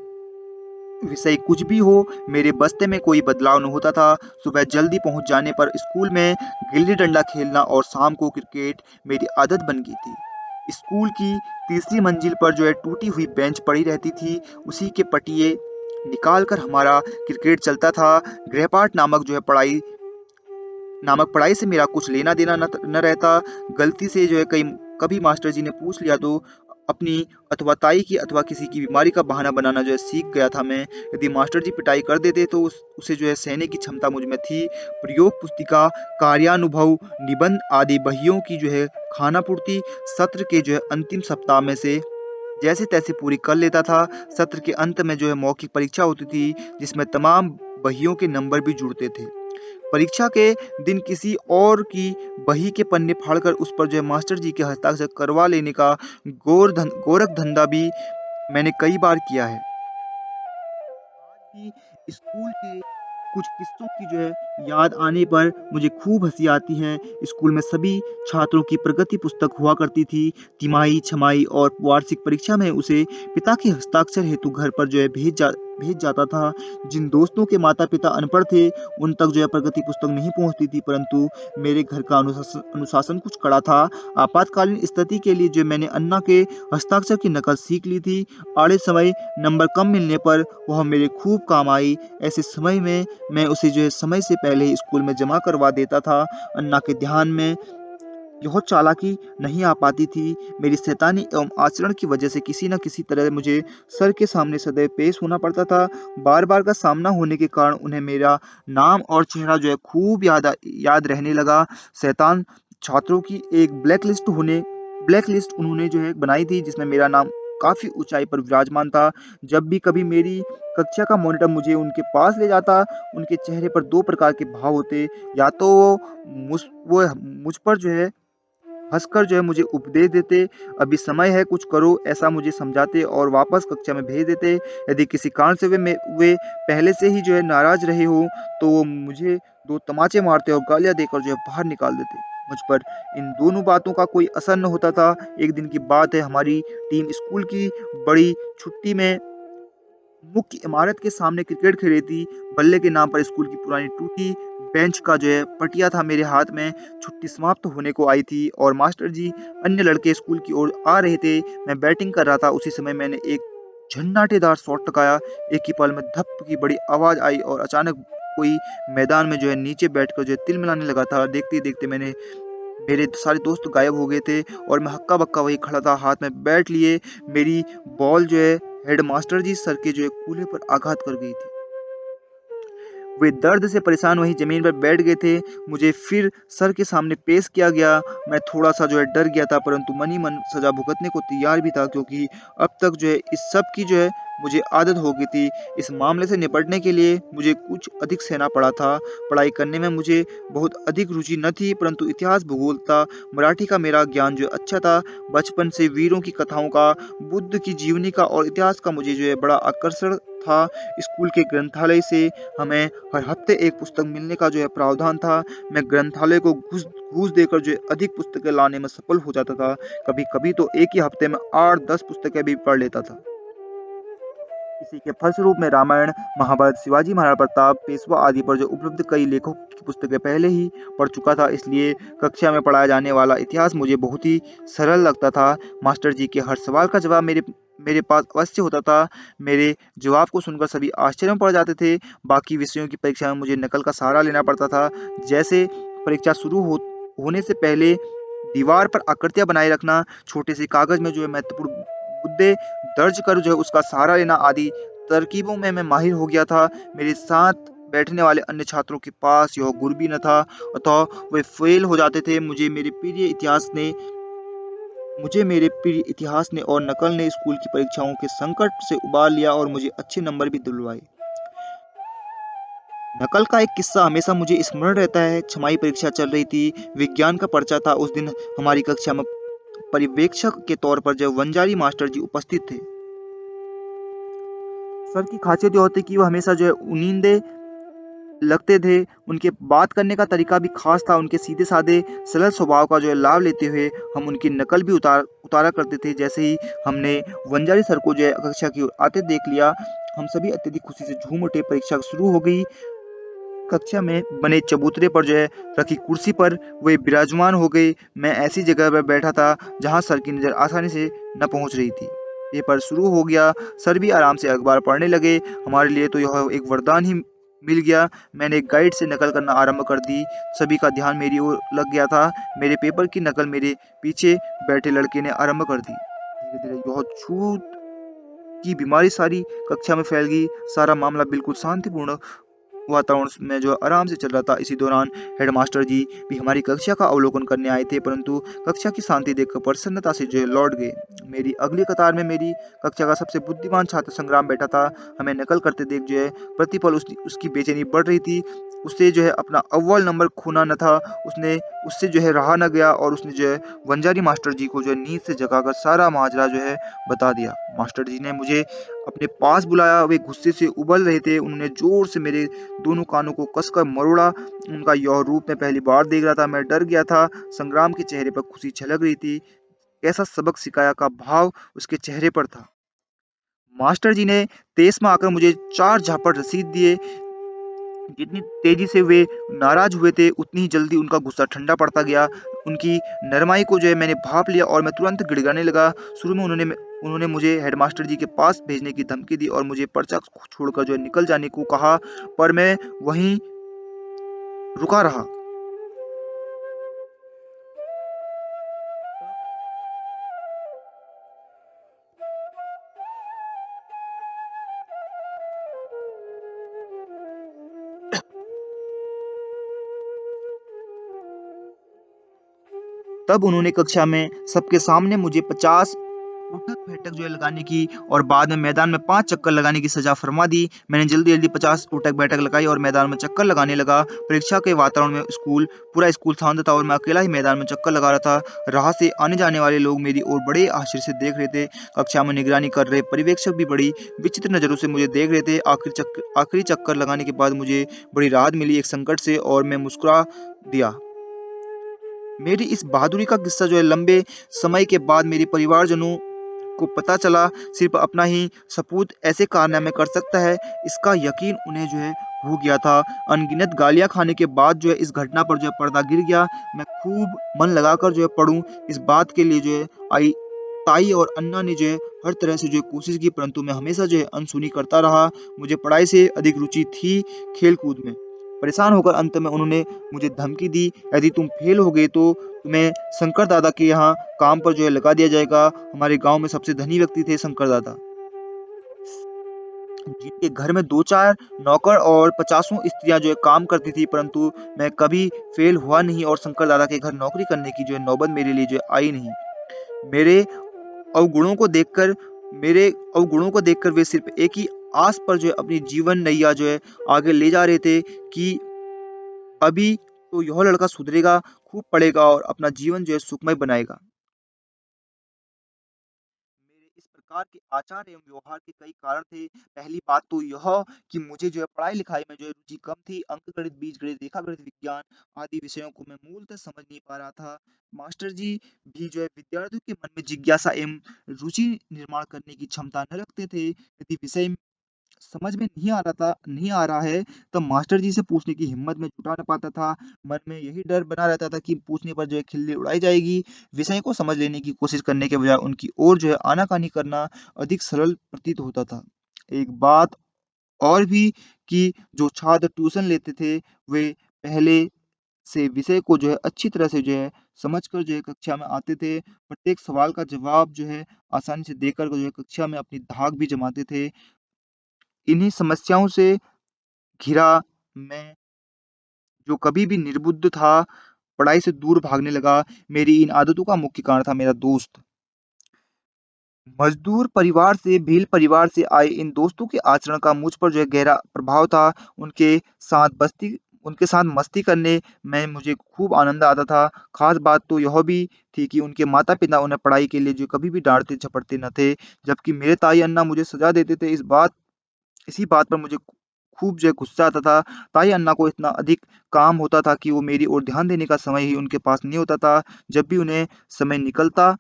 विषय कुछ भी हो, मेरे बस्ते में कोई बदलाव न होता था। सुबह जल्दी पहुंच जाने पर स्कूल में गिल्ली-डंडा खेलना और शाम को क्रिकेट मेरी आदत बन गई थी। स्कूल की तीसरी मंजिल पर टूटी हुई बेंच पड़ी रहती थी, उसी के पटिए निकाल कर हमारा क्रिकेट चलता था। गृहपाठ नामक पढ़ाई से मेरा कुछ लेना देना न रहता। गलती से कई कभी मास्टर जी ने पूछ लिया तो अपनी अथवा ताई की अथवा किसी की बीमारी का बहाना बनाना सीख गया था मैं। यदि मास्टर जी पिटाई कर देते तो उसे सहने की क्षमता मुझ में थी। प्रयोग पुस्तिका, कार्यानुभव, निबंध आदि बहियों की खानापूर्ति सत्र के अंतिम सप्ताह में से जैसे तैसे पूरी कर लेता था। सत्र के अंत में मौखिक परीक्षा होती थी जिसमें तमाम बहियों के नंबर भी जुड़ते थे। परीक्षा के दिन किसी और की बही के पन्ने फाड़कर उस पर मास्टर जी के हस्ताक्षर करवा लेने का गोरख धंधा भी मैंने कई बार किया है। आज भी स्कूल के कुछ किस्सों की याद आने पर मुझे खूब हंसी आती है। स्कूल में सभी छात्रों की प्रगति पुस्तक हुआ करती थी। तिमाही, छमाही और वार्षिक परीक्षा में उसे पिता के हस्ताक्षर हेतु घर पर भेज जाता था। जिन दोस्तों के माता पिता अनपढ़ थे उन तक प्रगति पुस्तक नहीं पहुंचती थी, परंतु मेरे घर का अनुशासन कुछ कड़ा था। आपातकालीन स्थिति के लिए मैंने अन्ना के हस्ताक्षर की नकल सीख ली थी। आड़े समय नंबर कम मिलने पर वह मेरे खूब काम आई। ऐसे समय में मैं उसे समय से पहले ही स्कूल में जमा करवा देता था। अन्ना के ध्यान में यह चालाकी नहीं आ पाती थी। मेरी शैतानी एवं आचरण की वजह से किसी न किसी तरह मुझे सर के सामने सदैव पेश होना पड़ता था। बार-बार का सामना होने के कारण उन्हें मेरा नाम और चेहरा खूब याद रहने लगा। शैतान छात्रों की एक ब्लैक लिस्ट उन्होंने बनाई थी जिसमें मेरा नाम काफ़ी ऊँचाई पर विराजमान था। जब भी कभी मेरी कक्षा का मॉनिटर मुझे उनके पास ले जाता, उनके चेहरे पर 2 प्रकार के भाव होते, या तो वो मुझ पर हँसकर मुझे उपदेश देते, अभी समय है कुछ करो, ऐसा मुझे समझाते और वापस कक्षा में भेज देते। यदि किसी कारण से वे पहले से ही नाराज़ रहे हों, तो वो मुझे 2 तमाचे मारते और गालियाँ देकर बाहर निकाल देते। मुझ पर इन दोनों बातों का कोई असर न होता था। एक दिन की बात है, हमारी टीम स्कूल की बड़ी छुट्टी में मुख्य इमारत के सामने क्रिकेट खेल रही थी। बल्ले के नाम पर स्कूल की पुरानी टूटी बेंच का पटिया था मेरे हाथ में। छुट्टी समाप्त होने को आई थी और मास्टर जी अन्य लड़के स्कूल की ओर आ रहे थे। मैं बैटिंग कर रहा था। उसी समय मैंने एक झन्नाटेदार शॉट लगाया। एक ही पल में धप की बड़ी आवाज आई और अचानक कोई मैदान में नीचे बैठकर तिलमिलाने लगा था। देखते ही देखते मेरे सारे दोस्त गायब हो गए थे और मैं हक्का बक्का वही खड़ा था हाथ में बैट लिए। मेरी बॉल हेडमास्टर जी सर के कूल्हे पर आघात कर गई थी। वे दर्द से परेशान वहीं जमीन पर बैठ गए थे। मुझे फिर सर के सामने पेश किया गया। मैं थोड़ा सा डर गया था, परंतु मन ही मन सजा भुगतने को तैयार भी था, क्योंकि अब तक इस सब की मुझे आदत हो गई थी। इस मामले से निपटने के लिए मुझे कुछ अधिक सहना पड़ा था। पढ़ाई करने में मुझे बहुत अधिक रुचि न थी, परंतु इतिहास, भूगोल था, मराठी का मेरा ज्ञान अच्छा था। बचपन से वीरों की कथाओं का, बुद्ध की जीवनी का और इतिहास का मुझे बड़ा आकर्षण था। स्कूल के ग्रंथालय से हमें हर हफ्ते एक पुस्तक मिलने का प्रावधान था। मैं ग्रंथालय को घूस देकर अधिक पुस्तकें लाने में सफल हो जाता था। कभी-कभी तो एक ही हफ्ते में 8-10 पुस्तकें भी पढ़ लेता था। इसी के फलस्वरूप मैं रामायण, महाभारत, शिवाजी महाराज प्रताप, पेशवा आदि पर जो उपलब्ध कई लेखकों की पुस्तकें पहले ही पढ़ चुका था, इसलिए कक्षा में पढ़ाया जाने वाला इतिहास मुझे बहुत ही सरल लगता था। मास्टर जी के हर सवाल का जवाब मेरे मेरे पास अवश्य होता था। मेरे जवाब को सुनकर सभी आश्चर्य में पड़ जाते थे। बाकी विषयों की परीक्षा में मुझे नकल का सहारा लेना पड़ता था। जैसे परीक्षा शुरू होने से पहले दीवार पर आकृतियां बनाए रखना, छोटे से कागज में जो है महत्वपूर्ण मुद्दे दर्ज कर जो है उसका सहारा लेना आदि तरकीबों में मैं माहिर हो गया था। मेरे साथ बैठने वाले अन्य छात्रों के पास यह गुण भी न था, अतः वे फेल हो जाते थे। मुझे मेरे प्रिय इतिहास ने और नकल ने स्कूल की परीक्षाओं के संकट से उबार लिया और मुझे अच्छे नंबर भी दिलवाए। नकल का एक किस्सा हमेशा मुझे स्मरण रहता है। छमाही परीक्षा चल रही थी, विज्ञान का पर्चा था। उस दिन हमारी कक्षा में पर्यवेक्षक के तौर पर जब वंजारी मास्टर जी उपस्थित थे। सर की खासियत यह होती कि वो हमेशा जो है उन्नींदे लगते थे। उनके बात करने का तरीका भी खास था। उनके सीधे साधे सरल स्वभाव का जो है लाभ लेते हुए हम उनकी नकल भी उतारा करते थे। जैसे ही हमने वंजारी सर को जो है कक्षा की ओर आते देख लिया, हम सभी अत्यधिक खुशी से झूम उठे। परीक्षा शुरू हो गई। कक्षा में बने चबूतरे पर जो है रखी कुर्सी पर वे विराजमान हो गए। मैं ऐसी जगह पर बैठा था जहां सर की नजर आसानी से न पहुंच रही थी। पेपर शुरू हो गया। सर भी आराम से अखबार पढ़ने लगे। हमारे लिए तो यह एक वरदान ही मिल गया। मैंने गाइड से नकल करना आरंभ कर दी। सभी का ध्यान मेरी ओर लग गया था। मेरे पेपर की नकल मेरे पीछे बैठे लड़के ने आरंभ कर दी। धीरे धीरे यह छूत की बीमारी सारी कक्षा में फैल गई। सारा मामला बिल्कुल शांतिपूर्ण वातावरण में जो आराम से चल रहा था। इसी दौरान हेडमास्टर जी भी हमारी कक्षा का अवलोकन करने आए थे, परंतु कक्षा की शांति देखकर प्रसन्नता से जो है लौट गए। मेरी अगली कतार में मेरी कक्षा का सबसे बुद्धिमान छात्र संग्राम बैठा था। हमें नकल करते देख जो है प्रतिपल उसकी बेचैनी बढ़ रही थी। उसे जो है अपना अव्वल नंबर खोना न था। उसने उससे जो है रहा न गया और उसने जो है वंजारी मास्टर जी को जो है नींद से जगाकर सारा माजरा जो है बता दिया। मास्टर जी ने मुझे अपने पास बुलाया। वे गुस्से से उबल रहे थे। उन्होंने जोर से मेरे दोनों कानों को कसकर मरोड़ा। उनका यह रूप मैं पहली बार देख रहा था। मैं डर गया था। संग्राम के चेहरे पर खुशी छलक रही थी। कैसा सबक सिखाया का भाव उसके चेहरे पर था। मास्टर जी ने तेज में आकर मुझे 4 झापड़ रसीद दिए। जितनी तेजी से वे नाराज हुए थे, उतनी ही जल्दी उनका गुस्सा ठंडा पड़ता गया। उनकी नरमाई को जो है मैंने भांप लिया और मैं तुरंत गिड़गिड़ाने लगा। शुरू में उन्होंने मुझे हेडमास्टर जी के पास भेजने की धमकी दी और मुझे पर्चा छोड़कर जो है निकल जाने को कहा, पर मैं वहीं रुका रहा। तब उन्होंने कक्षा में सबके सामने मुझे 50 उठक-बैठक जो है लगाने की और बाद में मैदान में 5 चक्कर लगाने की सजा फरमा दी। मैंने जल्दी-जल्दी 50 उठक-बैठक लगाई और मैदान में चक्कर लगाने लगा। परीक्षा के वातावरण में पूरा स्कूल शांत था और मैं अकेला ही मैदान में चक्कर लगा रहा था। राह से आने-जाने वाले लोग मेरी ओर बड़े आश्चर्य से देख रहे थे। कक्षा में निगरानी कर रहे पर्यवेक्षक भी बड़ी विचित्र नज़रों से मुझे देख रहे थे। आखिरी चक्कर लगाने के बाद मुझे बड़ी राहत मिली एक संकट से और मैं मुस्कुरा दिया। मेरी इस बहादुरी का किस्सा जो है लंबे समय के बाद मेरे परिवारजनों को पता चला। सिर्फ अपना ही सपूत ऐसे कारनामे कर सकता है, इसका यकीन उन्हें जो है हो गया था। अनगिनत गालियां खाने के बाद जो है इस घटना पर जो है पर्दा गिर गया। मैं खूब मन लगाकर जो है पढ़ूं, इस बात के लिए जो है आई ताई और अन्ना ने जो है हर तरह से जो है कोशिश की, परंतु मैं हमेशा जो है अनसुनी करता रहा। मुझे पढ़ाई से अधिक रुचि थी खेल कूद में। परेशान होकर अंत में उन्होंने मुझे धमकी दी, यदि तुम फेल हो गए तो तुम्हें शंकर दादा के यहाँ काम पर जो है लगा दिया जाएगा। हमारे गांव में सबसे धनी व्यक्ति थे शंकर दादा, जिनके घर में 2-4 नौकर और 50 स्त्रियां जो है काम करती थी, परंतु मैं कभी फेल हुआ नहीं और शंकर दादा के घर नौकरी करने की जो है नौबत मेरे लिए जो है आई नहीं। मेरे अवगुणों को देखकर मेरे अवगुणों को देखकर वे सिर्फ एक ही आस पर जो है अपनी जीवन नैया जो है आगे ले जा रहे थे कि अभी तो यह लड़का सुधरेगा, खूब पढ़ेगा और अपना जीवन जो है सुखमय बनाएगा। मेरे इस प्रकार प्रकार के आचार एवं व्यवहार के कई कारण थे। पहली बात तो यह कि मुझे जो है पढ़ाई-लिखाई में जो है रुचि कम थी। अंकगणित, बीजगणित, रेखागणित, विज्ञान आदि विषयों को मैं मूलतः समझ नहीं पा रहा था। मास्टर जी भी जो है विद्यार्थियों के मन में जिज्ञासा एवं रुचि निर्माण करने की क्षमता न रखते थे। यदि विषय समझ में नहीं आ रहा है, तब मास्टर जी से पूछने की हिम्मत मैं जुटा ना पाता था। मन में यही डर बना रहता था कि पूछने पर जो है खिल्ली उड़ाई जाएगी। विषय को समझ लेने की कोशिश करने के बजाय उनकी ओर जो है आनाकानी करना अधिक सरल प्रतीत होता था। एक बात और भी कि जो छात्र ट्यूशन लेते थे, वे पहले से विषय को जो है अच्छी तरह से जो है समझकर जो है कक्षा में आते थे। प्रत्येक सवाल का जवाब जो है आसानी से देकर जो है कक्षा में अपनी धाक भी जमाते थे। इन्हीं समस्याओं से घिरा मैं जो कभी भी निर्बुद्ध था, पढ़ाई से दूर भागने लगा। मेरी इन आदतों का मुख्य कारण था मेरा दोस्त। मज़दूर परिवार से भील परिवार से आए इन दोस्तों के आचरण का मुझ पर जो है गहरा प्रभाव था। उनके साथ बस्ती उनके साथ मस्ती करने में मुझे खूब आनंद आता था। ख़ास बात तो यह भी थी कि उनके माता-पिता उन्हें पढ़ाई के लिए जो कभी भी डाँटते-झपटते न थे, जबकि मेरे ताई-अन्ना मुझे सज़ा देते थे। इसी बात पर मुझे खूब जो है गुस्सा आता था। ताई अन्ना को इतना अधिक काम होता था कि वो मेरी ओर ध्यान देने का समय ही उनके पास नहीं होता था। जब भी उन्हें समय निकलता,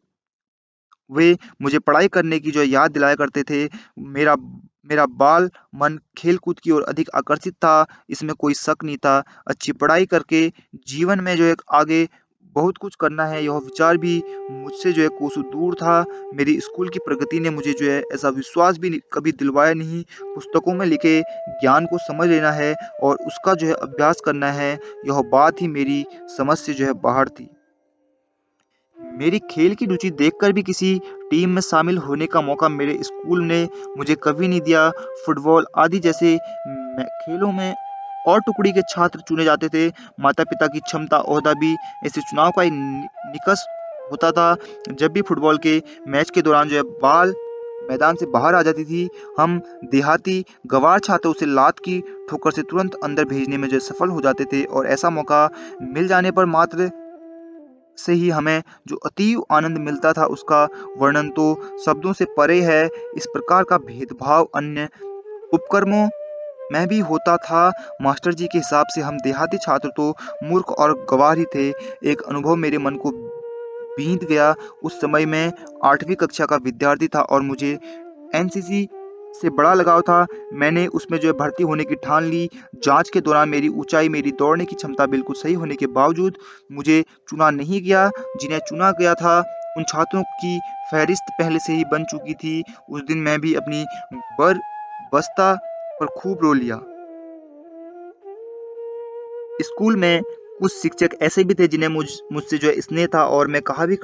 वे मुझे पढ़ाई करने की जो है याद दिलाया करते थे। मेरा मेरा बाल मन खेल-कूद की ओर अधिक आकर्षित था, इसमें कोई शक नहीं था। अच्छी पढ़ाई करके जीवन में जो है आगे बहुत कुछ करना है, यह विचार भी मुझसे जो है कोसों दूर था। मेरी स्कूल की प्रगति ने मुझे जो है ऐसा विश्वास भी नहीं कभी दिलवाया नहीं। पुस्तकों में लिखे ज्ञान को समझ लेना है और उसका जो है अभ्यास करना है, यह बात ही मेरी समझ से जो है बाहर थी। मेरी खेल की रुचि देखकर भी किसी टीम में शामिल होने का मौका मेरे स्कूल ने मुझे कभी नहीं दिया। फुटबॉल आदि जैसे खेलों में और टुकड़ी के छात्र चुने जाते थे। माता-पिता की क्षमता, ओहदा भी ऐसे चुनाव का एक निकष होता था। जब भी फुटबॉल के मैच के दौरान जो है बाल मैदान से बाहर आ जाती थी, हम देहाती गँवार छात्र उसे लात की ठोकर से तुरंत अंदर भेजने में जो है सफल हो जाते थे और ऐसा मौका मिल जाने पर मात्र से ही हमें जो अतीव आनंद मिलता था उसका वर्णन तो शब्दों से परे है। इस प्रकार का भेदभाव अन्य उपक्रमों में भी होता था। मास्टर जी के हिसाब से हम देहाती छात्र तो मूर्ख और गँवार ही थे। एक अनुभव मेरे मन को बींध गया। उस समय मैं 8वीं कक्षा का विद्यार्थी था और मुझे एनसीसी से बड़ा लगाव था। मैंने उसमें जो है भर्ती होने की ठान ली। जाँच के दौरान मेरी ऊँचाई, मेरी दौड़ने की क्षमता बिल्कुल सही होने के बावजूद मुझे चुना नहीं गया। जिन्हें चुना गया था, उन छात्रों की फ़हरिस्त पहले से ही बन चुकी थी। उस दिन मैं भी अपनी बर बस्ता पर खूब रो लिया। स्कूल में कुछ शिक्षक ऐसे भी थे जिन्हें मुझसे जो है स्नेह था और वे कहा भी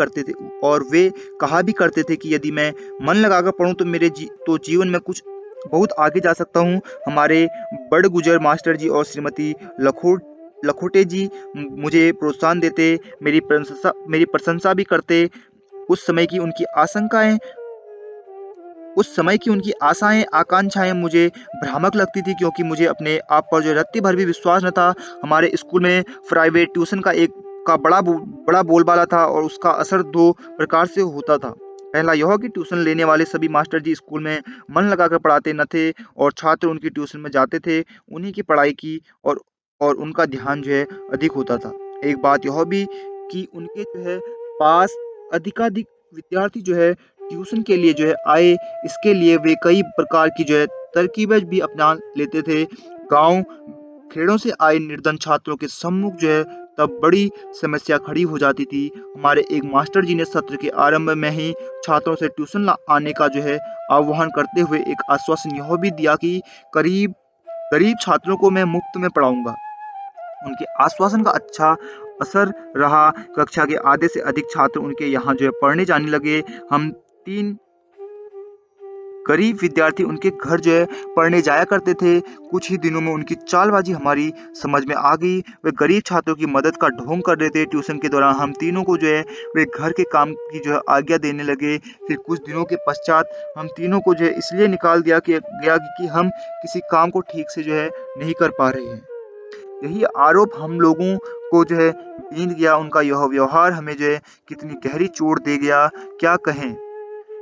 करते थे कि यदि मैं मन लगाकर पढूँ तो जीवन में कुछ बहुत आगे जा सकता हूँ। हमारे बड़गुजर मास्टर जी और श्रीमती लखोटे जी मुझे प्रोत्साहन देते, मेरी प्रशंसा भी करते। उस समय की उनकी आशंकाएँ उस समय की उनकी आशाएँ, आकांक्षाएँ मुझे भ्रामक लगती थी क्योंकि मुझे अपने आप पर जो है रत्ती भर भी विश्वास न था। हमारे स्कूल में प्राइवेट ट्यूशन का बड़ा बोलबाला था और उसका असर 2 प्रकार से होता था। पहला यह कि ट्यूशन लेने वाले सभी मास्टर जी स्कूल में मन लगाकर पढ़ाते न थे और छात्र उनकी ट्यूशन में जाते थे, उन्हीं की पढ़ाई की और उनका ध्यान जो है अधिक होता था। एक बात यह भी कि उनके जो है पास अधिकाधिक विद्यार्थी जो है ट्यूशन के लिए जो है आए, इसके लिए वे कई प्रकार की जो है तरकीबें भी अपना लेते थे। गाँव खेड़ों से आए निर्धन छात्रों के सम्मुख जो है तब बड़ी समस्या खड़ी हो जाती थी। हमारे एक मास्टर जी ने सत्र के आरंभ में ही छात्रों से ट्यूशन आने का जो है आह्वान करते हुए एक आश्वासन यह भी दिया कि करीब गरीब छात्रों को मैं मुफ्त में पढ़ाऊँगा। उनके आश्वासन का अच्छा असर रहा। कक्षा के आधे से अधिक छात्र उनके यहाँ जो है पढ़ने जाने लगे। हम 3 गरीब विद्यार्थी उनके घर जो है पढ़ने जाया करते थे। कुछ ही दिनों में उनकी चालबाज़ी हमारी समझ में आ गई। वे गरीब छात्रों की मदद का ढोंग कर रहे थे। ट्यूशन के दौरान हम तीनों को जो है वे घर के काम की जो है आज्ञा देने लगे। फिर कुछ दिनों के पश्चात हम तीनों को जो है इसलिए निकाल दिया कि गया कि हम किसी काम को ठीक से जो है नहीं कर पा रहे हैं। यही आरोप हम लोगों को जो है बींध गया। उनका यह व्यवहार हमें जो है कितनी गहरी चोट दे गया, क्या कहें।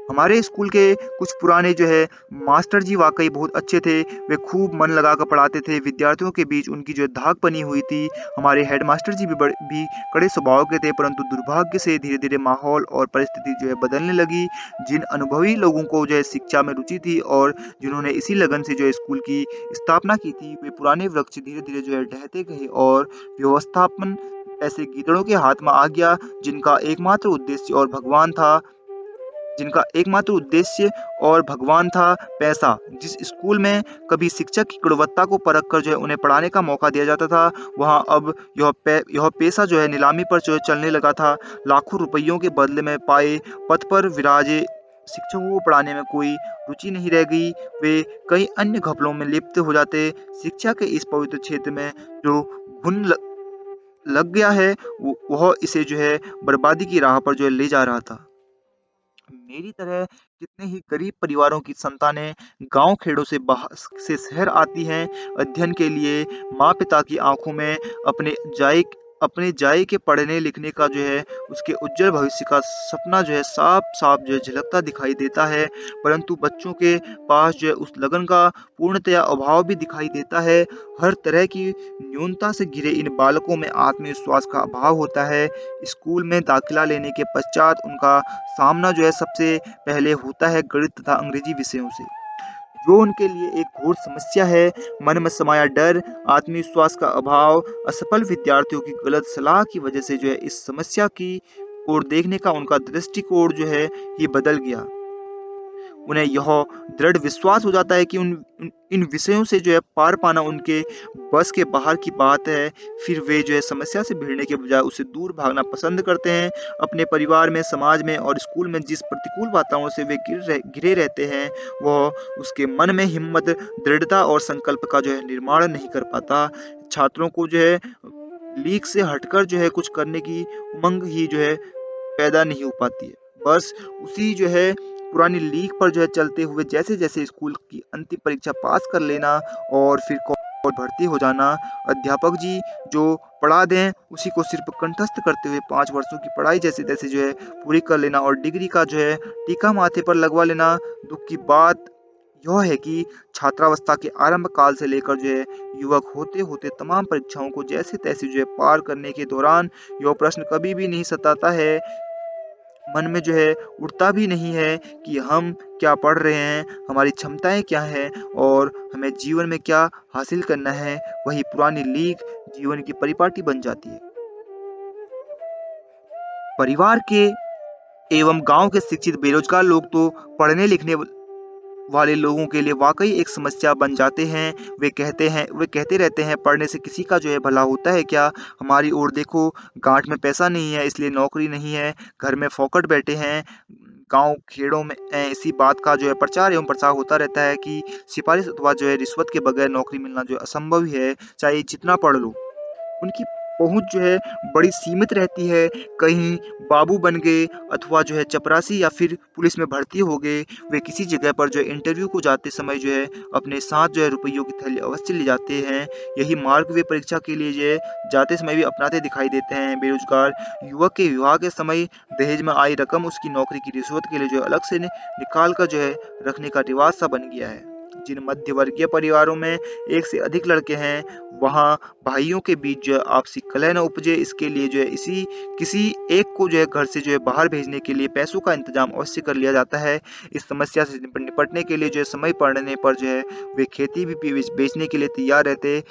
हमारे स्कूल के कुछ पुराने जो है मास्टर जी वाक़ई बहुत अच्छे थे। वे खूब मन लगाकर पढ़ाते थे। विद्यार्थियों के बीच उनकी जो धाक बनी हुई थी। हमारे हेडमास्टर जी भी कड़े स्वभाव के थे, परंतु दुर्भाग्य से धीरे-धीरे माहौल और परिस्थिति जो है बदलने लगी। जिन अनुभवी लोगों को जो है शिक्षा में रुचि थी और जिन्होंने इसी लगन से जो है स्कूल की स्थापना की थी, वे पुराने वृक्ष धीरे-धीरे जो है ढहते गए और व्यवस्थापन ऐसे गीदड़ों के हाथ में आ गया, जिनका एकमात्र उद्देश्य और भगवान था पैसा। जिस स्कूल में कभी शिक्षक की गुणवत्ता को परख कर जो है उन्हें पढ़ाने का मौका दिया जाता था, वहाँ अब यह पेशा जो है नीलामी पर जो है चलने लगा था। लाखों रुपयों के बदले में पाए पद पर विराजे शिक्षकों को पढ़ाने में कोई रुचि नहीं रह गई। वे कई अन्य घपलों में लिप्त हो जाते। शिक्षा के इस पवित्र क्षेत्र में जो घुन लग गया है, वह इसे जो है बर्बादी की राह पर जो है ले जा रहा था। मेरी तरह कितने ही गरीब परिवारों की संतानें गांव खेड़ों से बाहर से शहर आती हैं अध्ययन के लिए। माँ पिता की आंखों में अपने जाए के पढ़ने लिखने का जो है उसके उज्जवल भविष्य का सपना जो है साफ साफ जो है झलकता दिखाई देता है, परंतु बच्चों के पास जो है उस लगन का पूर्णतया अभाव भी दिखाई देता है। हर तरह की न्यूनता से घिरे इन बालकों में आत्मविश्वास का अभाव होता है। स्कूल में दाखिला लेने के पश्चात उनका सामना जो है सबसे पहले होता है गणित तथा अंग्रेजी विषयों से, जो उनके लिए एक घोर समस्या है। मन में समाया डर, आत्मविश्वास का अभाव, असफल विद्यार्थियों की गलत सलाह की वजह से जो है इस समस्या की ओर देखने का उनका दृष्टिकोण जो है ये बदल गया। उन्हें यह दृढ़ विश्वास हो जाता है कि इन विषयों से जो है पार पाना उनके बस के बाहर की बात है। फिर वे जो है समस्या से भिड़ने के बजाय उससे दूर भागना पसंद करते हैं। अपने परिवार में, समाज में और स्कूल में जिस प्रतिकूल वातावरण से वे घिरे रहते हैं, वह उसके मन में हिम्मत, दृढ़ता और संकल्प का जो है निर्माण नहीं कर पाता। छात्रों को जो है लीक से हटकर जो है कुछ करने की उमंग ही जो है पैदा नहीं हो पाती है। बस उसी जो है पुरानी लीक पर जो है चलते हुए जैसे-जैसे स्कूल की अंतिम परीक्षा पास कर लेना और फिर कॉलेज भर्ती हो जाना। अध्यापक जी जो पढ़ा दें उसी को सिर्फ कंठस्थ करते हुए 5 वर्षों की पढ़ाई जैसे-तैसे जो है पूरी कर लेना और डिग्री का जो है टीका माथे पर लगवा लेना। दुःख की बात यह है कि छात्रावस्था के आरंभ काल से लेकर जो है युवक होते-होते तमाम परीक्षाओं को जैसे-तैसे जो है पार करने के दौरान यह प्रश्न कभी भी नहीं सताता है, मन में जो है उठता भी नहीं है कि हम क्या पढ़ रहे हैं, हमारी क्षमताएँ क्या हैं और हमें जीवन में क्या हासिल करना है। वही पुरानी लीक जीवन की परिपाटी बन जाती है। परिवार के एवं गाँव के शिक्षित बेरोजगार लोग तो पढ़ने लिखने वाले लोगों के लिए वाक़ई एक समस्या बन जाते हैं। वे कहते रहते हैं पढ़ने से किसी का जो है भला होता है क्या? हमारी ओर देखो, गाँठ में पैसा नहीं है इसलिए नौकरी नहीं है, घर में फोकट बैठे हैं। गाँव खेड़ों में इसी बात का जो है प्रचार एवं प्रसार होता रहता है कि सिफ़ारिश अथवा जो है रिश्वत के बगैर नौकरी मिलना जो है असंभव ही है, चाहे जितना पढ़ लो। उनकी पहुँच जो है बड़ी सीमित रहती है, कहीं बाबू बन गए अथवा जो है चपरासी या फिर पुलिस में भर्ती हो गए। वे किसी जगह पर जो है इंटरव्यू को जाते समय जो है अपने साथ जो है रुपयों की थैली अवश्य ले जाते हैं। यही मार्ग वे परीक्षा के लिए जो है जाते समय भी अपनाते दिखाई देते हैं। बेरोजगार युवक के विवाह के समय दहेज में आई रकम उसकी नौकरी की रिश्वत के लिए जो है अलग से निकाल कर जो है रखने का रिवाज सा बन गया है। जिन मध्यवर्गीय परिवारों में एक से अधिक लड़के हैं, वहाँ भाइयों के बीच जो है आपसी कलह न उपजे, इसके लिए जो है इसी किसी एक को जो है घर से जो है बाहर भेजने के लिए पैसों का इंतजाम अवश्य कर लिया जाता है। इस समस्या से निपटने के लिए जो है समय पड़ने पर जो है वे खेती भी बेचने के लिए तैयार रहते।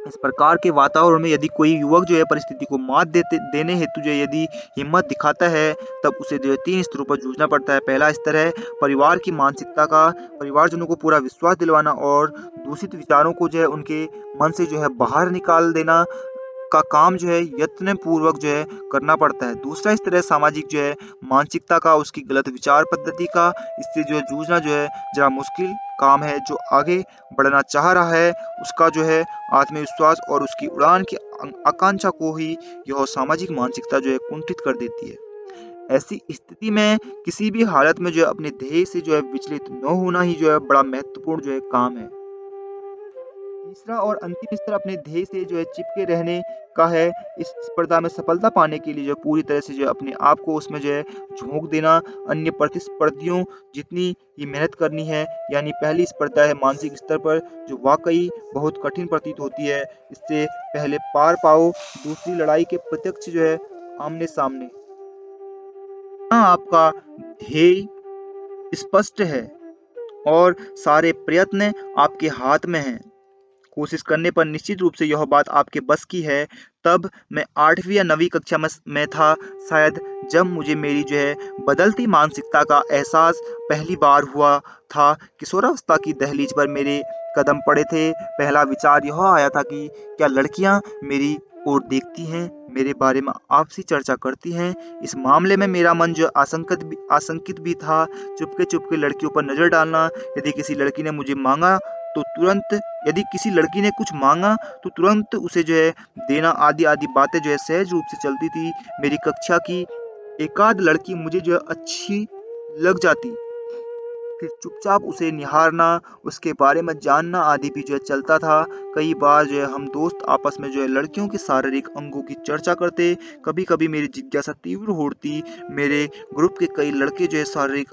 इस प्रकार के वातावरण में यदि कोई युवक जो है परिस्थिति को मात देने हेतु जो है यदि हिम्मत दिखाता है, तब उसे जो है 3 स्तरों पर जूझना पड़ता है। पहला स्तर है परिवार की मानसिकता का, परिवारजनों को पूरा विश्वास दिलवाना और दूषित विचारों को जो है उनके मन से जो है बाहर निकाल देना का काम जो है यत्नपूर्वक जो है करना पड़ता है। दूसरा स्तर है सामाजिक जो है मानसिकता का, उसकी गलत विचार पद्धति का। इससे जो है जूझना जो है ज़रा मुश्किल काम है। जो आगे बढ़ना चाह रहा है, उसका जो है आत्मविश्वास और उसकी उड़ान की आकांक्षा को ही यह सामाजिक मानसिकता जो है कुंठित कर देती है। ऐसी स्थिति में किसी भी हालत में जो है अपने ध्येय से जो है विचलित न होना ही जो है बड़ा महत्वपूर्ण जो है काम है। तीसरा और अंतिम स्तर अपने ध्येय से जो है चिपके रहने का है। इस स्पर्धा में सफलता पाने के लिए जो है पूरी तरह से जो है अपने आप को उसमें जो है झोंक देना, अन्य प्रतिस्पर्धियों जितनी ही मेहनत करनी है। यानी पहली स्पर्धा है मानसिक स्तर पर, जो वाक़ई बहुत कठिन प्रतीत होती है। इससे पहले पार पाओ। दूसरी लड़ाई के प्रत्यक्ष जो है आमने-सामने। हाँ, आपका ध्येय स्पष्ट है और सारे प्रयत्न आपके हाथ में हैं। कोशिश करने पर निश्चित रूप से यह बात आपके बस की है। तब मैं 8वीं या 9वीं कक्षा में था शायद, जब मुझे मेरी जो है बदलती मानसिकता का एहसास पहली बार हुआ था। किशोरावस्था की दहलीज पर मेरे कदम पड़े थे। पहला विचार यह आया था कि क्या लड़कियां मेरी ओर देखती हैं, मेरे बारे में आपसी चर्चा करती हैं। इस मामले में मेरा मन जो आशंकित भी था। चुपके-चुपके लड़कियों पर नज़र डालना, यदि किसी लड़की ने मुझे माँगा तो तुरंत यदि किसी लड़की ने कुछ माँगा तो तुरंत उसे जो है देना, आदि-आदि बातें जो है सहज रूप से चलती थी। मेरी कक्षा की एकाध लड़की मुझे जो है अच्छी लग जाती, फिर चुपचाप उसे निहारना, उसके बारे में जानना आदि भी जो है चलता था। कई बार जो है हम दोस्त आपस में जो है लड़कियों के शारीरिक अंगों की चर्चा करते। कभी-कभी मेरी जिज्ञासा तीव्र होती। मेरे ग्रुप के कई लड़के जो है शारीरिक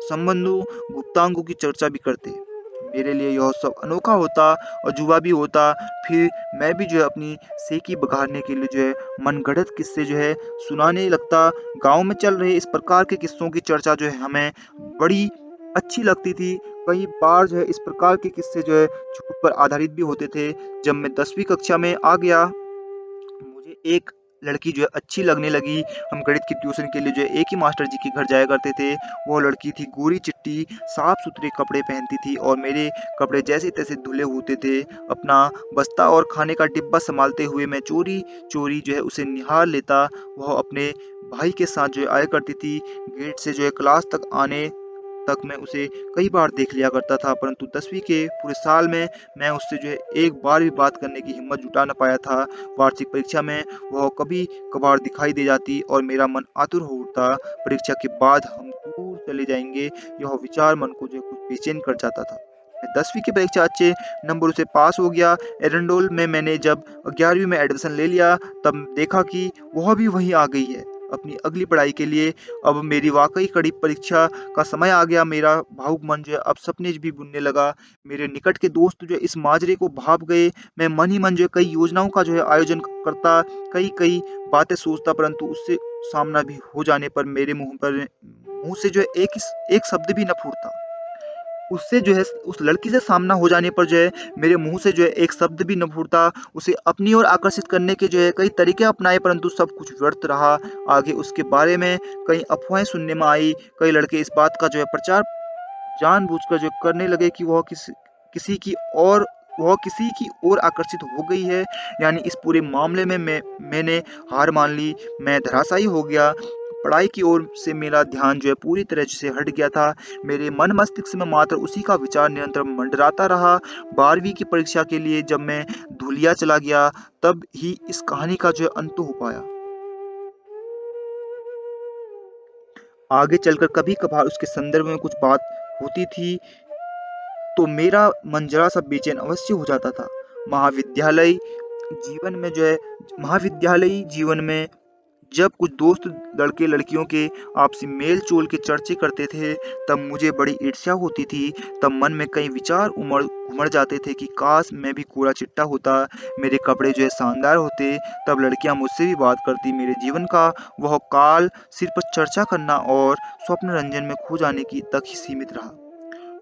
संबंधों, गुप्तांगों की चर्चा भी करते। मेरे लिए यह सब अनोखा होता, अजूबा भी होता। फिर मैं भी जो है अपनी सेकी बघाड़ने के लिए जो है मनगढ़ंत किस्से जो है सुनाने लगता। गाँव में चल रहे इस प्रकार के किस्सों की चर्चा जो है हमें बड़ी अच्छी लगती थी। कई बार जो है इस प्रकार के किस्से जो है झूठ पर आधारित भी होते थे। जब मैं 10वीं कक्षा में आ गया, मुझे एक लड़की जो है अच्छी लगने लगी। हम गणित की ट्यूशन के लिए जो है एक ही मास्टर जी के घर जाया करते थे। वो लड़की थी गोरी-चिट्टी, साफ-सुथरे कपड़े पहनती थी और मेरे कपड़े जैसे-तैसे धुले होते थे। अपना बस्ता और खाने का डिब्बा सँभालते हुए मैं चोरी-चोरी जो है उसे निहार लेता। वह अपने भाई के साथ जो है आया करती थी। गेट से जो है क्लास तक आने तक मैं उसे कई बार देख लिया करता था, परंतु 10वीं के पूरे साल में मैं उससे जो है एक बार भी बात करने की हिम्मत जुटा ना पाया था। वार्षिक परीक्षा में वह कभी-कभार दिखाई दे जाती और मेरा मन आतुर हो उठता। परीक्षा के बाद हम दूर चले जाएँगे, यह विचार मन को जो है कुछ बेचैन कर जाता था। मैं 10वीं की परीक्षा अच्छे नंबरों से पास हो गया। एरंडोल में मैंने जब 11वीं में एडमिशन ले लिया, तब देखा कि वह भी वहीं आ गई है अपनी अगली पढ़ाई के लिए। अब मेरी वाक़ई कड़ी परीक्षा का समय आ गया। मेरा भावुक मन जो है अब सपने भी बुनने लगा। मेरे निकट के दोस्त जो है इस माजरे को भाप गए। मैं मन ही मन जो है कई योजनाओं का जो है आयोजन करता, कई-कई बातें सोचता, परंतु उससे सामना भी हो जाने पर मेरे मुँह से जो है एक शब्द भी ना फूटता। उससे जो है उस लड़की से सामना हो जाने पर जो है मेरे मुँह से जो है एक शब्द भी न फूटा। उसे अपनी ओर आकर्षित करने के जो है कई तरीके अपनाए, परंतु सब कुछ व्यर्थ रहा। आगे उसके बारे में कई अफ़वाहें सुनने में आई। कई लड़के इस बात का जो है प्रचार जानबूझकर जो करने लगे कि किसी की और वह किसी की ओर आकर्षित हो गई है। यानी इस पूरे मामले में मैंने हार मान ली। मैं धराशायी हो गया। पढ़ाई की ओर से मेरा ध्यान जो है पूरी तरह से हट गया था। मेरे मन मस्तिष्क में मात्र उसी का विचार निरंतर मंडराता रहा। 12वीं की परीक्षा के लिए जब मैं धुलिया चला गया, तब ही इस कहानी का जो है अंत हो पाया। आगे चलकर कभी-कभार उसके संदर्भ में कुछ बात होती थी, तो मेरा मन ज़रा-सा बेचैन अवश्य हो जाता था। महाविद्यालय जीवन में जो है महाविद्यालयी जीवन में जब कुछ दोस्त लड़के-लड़कियों के आपसी मेल-जोल के चर्चे करते थे, तब मुझे बड़ी ईर्ष्या होती थी। तब मन में कई विचार उमड़ जाते थे कि काश मैं भी कोरा-चिट्टा होता, मेरे कपड़े जो है शानदार होते, तब लड़कियां मुझसे भी बात करती। मेरे जीवन का वह काल सिर्फ चर्चा करना और स्वप्न रंजन में खो जाने की तक ही सीमित रहा।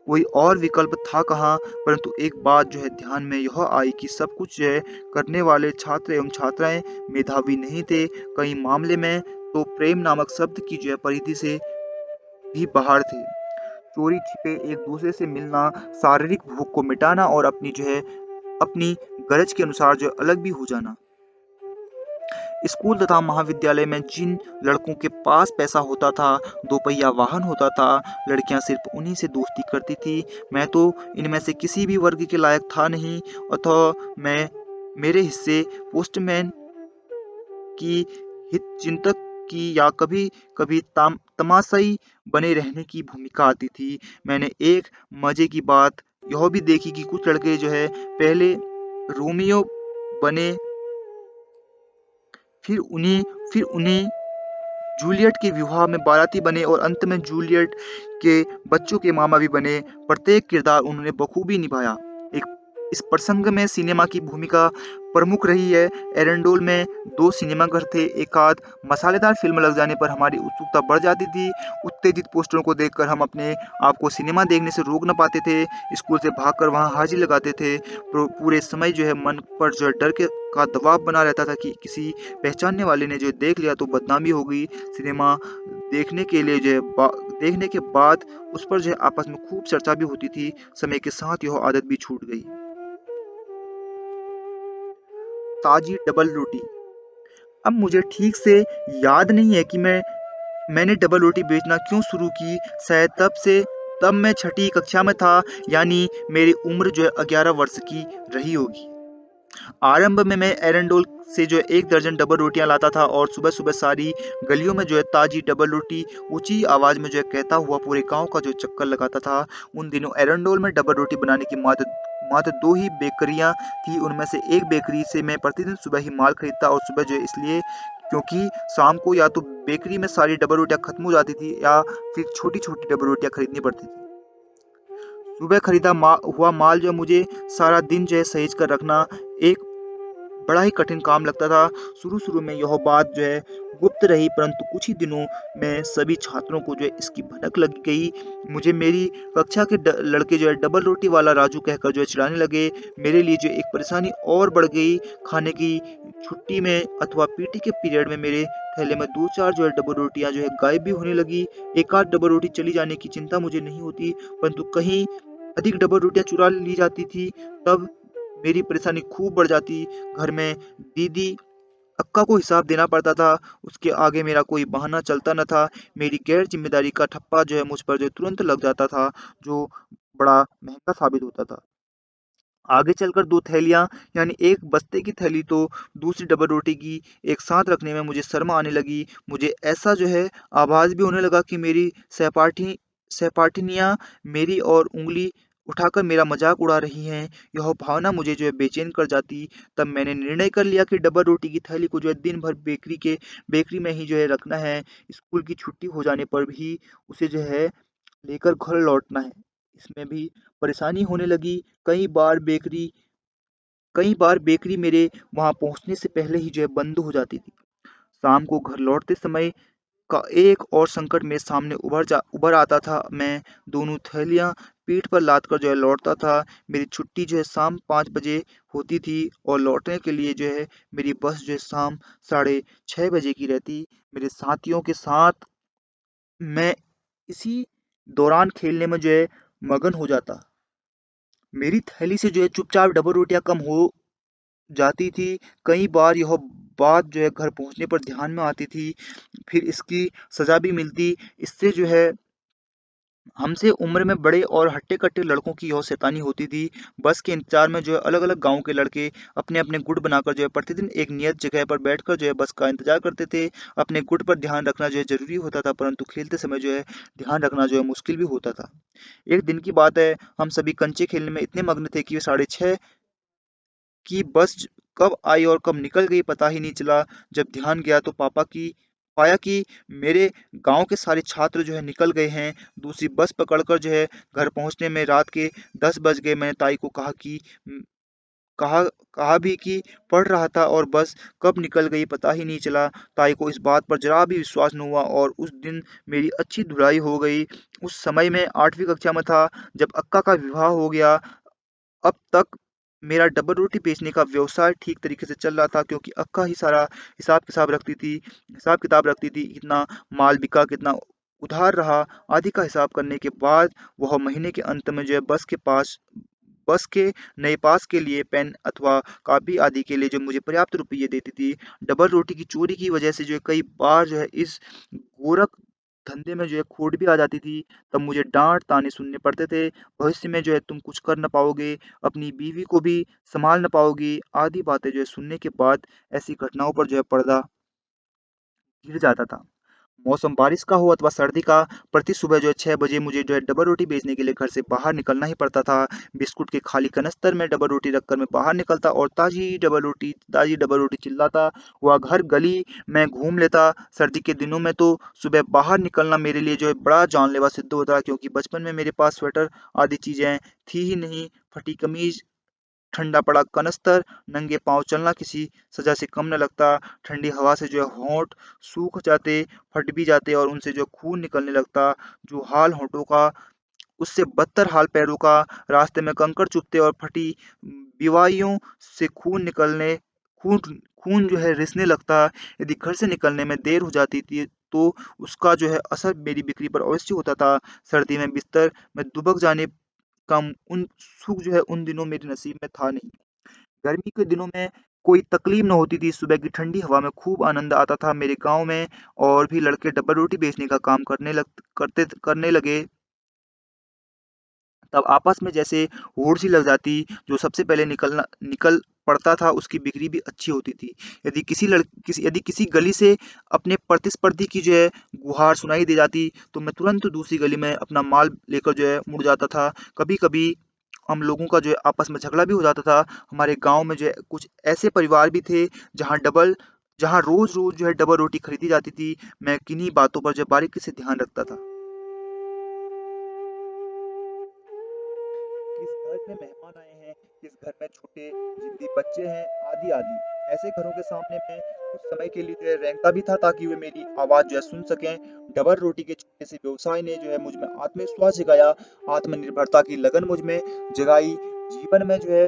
कोई और विकल्प था कहाँ। परंतु एक बात जो है ध्यान में यह आई कि सब कुछ जो है करने वाले छात्र एवं छात्राएं मेधावी नहीं थे। कई मामले में तो प्रेम नामक शब्द की जो है परिधि से भी बाहर थे। चोरी छिपे एक दूसरे से मिलना, शारीरिक भूख को मिटाना और अपनी गरज के अनुसार जो है अलग भी हो जाना। स्कूल तथा महाविद्यालय में जिन लड़कों के पास पैसा होता था, दोपहिया वाहन होता था, लड़कियां सिर्फ उन्हीं से दोस्ती करती थी। मैं तो इनमें से किसी भी वर्ग के लायक था नहीं, अतः मेरे हिस्से पोस्टमैन की, हितचिंतक की या कभी-कभी तमाशाई बने रहने की भूमिका आती थी। मैंने एक मजे की बात यह भी देखी कि कुछ लड़के जो है पहले रोमियो बने, फिर उन्हीं फिर उन्हीं जूलियट के विवाह में बाराती बने और अंत में जूलियट के बच्चों के मामा भी बने। प्रत्येक किरदार उन्होंने बखूबी निभाया। एक इस प्रसंग में सिनेमा की भूमिका प्रमुख रही है। एरेंडोल में 2 सिनेमाघर थे। एकाध मसालेदार फिल्म लग जाने पर हमारी उत्सुकता बढ़ जाती थी। उत्तेजित पोस्टरों को देखकर हम अपने आप को सिनेमा देखने से रोक न पाते थे। स्कूल से भागकर वहां हाजिरी लगाते थे। पूरे समय जो है मन पर जो है डर के का दबाव बना रहता था कि किसी पहचानने वाले ने जो देख लिया तो बदनामी होगी। सिनेमा देखने के लिए जो है देखने के बाद उस पर जो है आपस में खूब चर्चा भी होती थी। समय के साथ यह आदत भी छूट गई। ताजी डबल रोटी। अब मुझे ठीक से याद नहीं है कि मैंने डबल रोटी बेचना क्यों शुरू की। शायद तब मैं छठी कक्षा में था, यानी मेरी उम्र जो है 11 वर्ष की रही होगी। आरंभ में मैं एरेंडोल से जो है 1 दर्जन डबल रोटियां लाता था और सुबह सुबह सारी गलियों में जो है ताजी डबल रोटी ऊंची आवाज में जो है कहता हुआ पूरे गांव का जो चक्कर लगाता था। उन दिनों एरेंडोल में डबल रोटी बनाने की मात्र 2 ही बेकरियां थी। उनमें से एक बेकरी से मैं प्रतिदिन सुबह ही माल खरीदता और सुबह जो है इसलिए क्योंकि शाम को या तो बेकरी में सारी डबल रोटियां खत्म हो जाती थी या फिर छोटी छोटी डबल रोटियां खरीदनी पड़ती थी। सुबह खरीदा हुआ माल जो मुझे सारा दिन जो है सहेज कर रखना एक बड़ा ही कठिन काम लगता था। शुरू-शुरू में यह बात जो है गुप्त रही, परंतु कुछ ही दिनों में सभी छात्रों को जो है इसकी भनक लग गई। मुझे मेरी कक्षा के लड़के जो है डबल रोटी वाला राजू कहकर जो है चिढ़ाने लगे। मेरे लिए जो एक परेशानी और बढ़ गई। खाने की छुट्टी में अथवा पीटी के पीरियड में मेरे थैले में 2-4 जो है डबल रोटियां जो है गायब भी होने लगी। एक आध डबल रोटी चली जाने की चिंता मुझे नहीं होती, परंतु कहीं अधिक डबल रोटियां चुरा ली जाती थी, तब मेरी परेशानी खूब बढ़ जाती। घर में दीदी अक्का को हिसाब देना पड़ता था। उसके आगे मेरा कोई बहाना चलता न था। मेरी गैर जिम्मेदारी का ठप्पा जो है मुझ पर जो तुरंत लग जाता था, जो बड़ा महंगा साबित होता था। आगे चलकर 2 थैलियाँ यानी एक बस्ते की थैली तो दूसरी डबल रोटी की एक साथ रखने में मुझे शर्म आने लगी। मुझे ऐसा जो है आभास भी होने लगा कि मेरी सहपाठिनियाँ मेरी और उँगली उठाकर मेरा मजाक उड़ा रही हैं। यह भावना मुझे जो है बेचैन कर जाती। तब मैंने निर्णय कर लिया कि डबल रोटी की थैली को जो है दिन भर बेकरी में ही जो है रखना है। स्कूल की छुट्टी हो जाने पर भी उसे जो है लेकर घर लौटना है। इसमें भी परेशानी होने लगी। कई बार बेकरी मेरे वहां पहुंचने से पहले ही जो है बंद हो जाती थी। शाम को घर लौटते समय का एक और संकट मेरे सामने उभर आता था। मैं दोनों थैलियां पीठ पर लाद कर जो है लौटता था। मेरी छुट्टी जो है शाम 5 बजे होती थी और लौटने के लिए जो है मेरी बस जो है शाम 6:30 बजे की रहती। मेरे साथियों के साथ मैं इसी दौरान खेलने में जो है मगन हो जाता। मेरी थैली से जो है चुपचाप डबल रोटियां कम हो जाती थी। कई बार यह बात जो है घर पहुंचने पर ध्यान में आती थी। फिर इसकी सजा भी मिलती। इससे जो है हमसे उम्र में बड़े और हट्टे-कट्टे लड़कों की यह शैतानी होती थी। बस के इंतजार में जो है अलग-अलग गाँव के लड़के अपने-अपने गुट बनाकर जो है प्रतिदिन एक नियत जगह पर बैठकर जो है बस का इंतजार करते थे। अपने गुट पर ध्यान रखना जो है ज़रूरी होता था, परंतु खेलते समय जो है ध्यान रखना जो है मुश्किल भी होता था। एक दिन की बात है, हम सभी कंचे खेलने में इतने मग्न थे कि 6:30 कि कब आई और कब निकल गई पता ही नहीं चला। जब ध्यान गया तो पाया कि मेरे गांव के सारे छात्र जो है निकल गए हैं। दूसरी बस पकड़कर जो है घर पहुंचने में रात के 10 बज गए। मैंने ताई को कहा कहा भी कि पढ़ रहा था और बस कब निकल गई पता ही नहीं चला। ताई को इस बात पर जरा भी विश्वास न हुआ और उस दिन मेरी अच्छी धुलाई हो गई। उस समय मैं 8वीं कक्षा में था जब अक्का का विवाह हो गया। अब तक मेरा डबल रोटी बेचने का व्यवसाय ठीक तरीके से चल रहा था, क्योंकि अक्का ही सारा हिसाब किताब रखती थी। कितना माल बिका, कितना उधार रहा, आदि का हिसाब करने के बाद वह महीने के अंत में जो है बस के नए पास के लिए पेन अथवा कॉपी आदि के लिए जो मुझे पर्याप्त रुपये देती थी। डबल रोटी की चोरी की वजह से जो है कई बार जो है इस गोरख धंधे में जो है खोट भी आ जाती थी। तब मुझे डांट ताने सुनने पड़ते थे। भविष्य में जो है तुम कुछ कर न पाओगे, अपनी बीवी को भी संभाल न पाओगी, आदि बातें जो है सुनने के बाद ऐसी घटनाओं पर जो है पर्दा गिर जाता था। मौसम बारिश का हो अथवा सर्दी का, प्रति सुबह जो है 6 बजे मुझे जो है डबल रोटी बेचने के लिए घर से बाहर निकलना ही पड़ता था। बिस्कुट के खाली कनस्तर में डबल रोटी रखकर मैं बाहर निकलता और ताज़ी डबल रोटी चिल्लाता हुआ घर गली में घूम लेता। सर्दी के दिनों में तो सुबह बाहर निकलना मेरे लिए जो है बड़ा जानलेवा सिद्ध होता, क्योंकि बचपन में मेरे पास स्वेटर आदि चीज़ें थी ही नहीं। फटी कमीज, ठंडा पड़ा कनस्तर, नंगे पाँव चलना किसी सजा से कम न लगता। ठंडी हवा से जो है होंठ सूख जाते, फट भी जाते और उनसे जो खून निकलने लगता। जो हाल होंठों का, उससे बदतर हाल पैरों का। रास्ते में कंकड़ चुभते और फटी बिवाइयों से खून खून जो है रिसने लगता। यदि घर से निकलने में देर हो जाती थी तो उसका जो है असर मेरी बिक्री पर अवश्य होता था। सर्दी में बिस्तर में दुबक जाने का उन सुख जो है उन दिनों मेरे नसीब में था नहीं। गर्मी के दिनों में कोई तकलीफ न होती थी। सुबह की ठंडी हवा में खूब आनंद आता था। मेरे गांव में और भी लड़के डब्बा रोटी बेचने का काम करने लगे। तब आपस में जैसे होड़ सी लग जाती। जो सबसे पहले निकल पड़ता था उसकी बिक्री भी अच्छी होती थी। यदि किसी गली से अपने प्रतिस्पर्धी की जो है गुहार सुनाई दे जाती तो मैं तुरंत दूसरी गली में अपना माल लेकर जो है मुड़ जाता था। कभी कभी हम लोगों का जो है आपस में झगड़ा भी हो जाता था। हमारे गांव में जो है कुछ ऐसे परिवार भी थे जहां रोज रोज जो है डबल रोटी खरीदी जाती थी। मैं किन्हीं बातों पर जो बारीकी से ध्यान रखता था। किस घर में मेहमान आए हैं, किस घर में छोटे जिद्दी बच्चे हैं, आदि आदि। ऐसे घरों के सामने मैं कुछ समय के लिए जो है रेंगता भी था ताकि वे मेरी आवाज जो है सुन सकें। डबल रोटी के छोटे से व्यवसाय ने जो है मुझ में आत्मविश्वास जगाया, आत्मनिर्भरता की लगन मुझ में जगाई। जीवन में जो है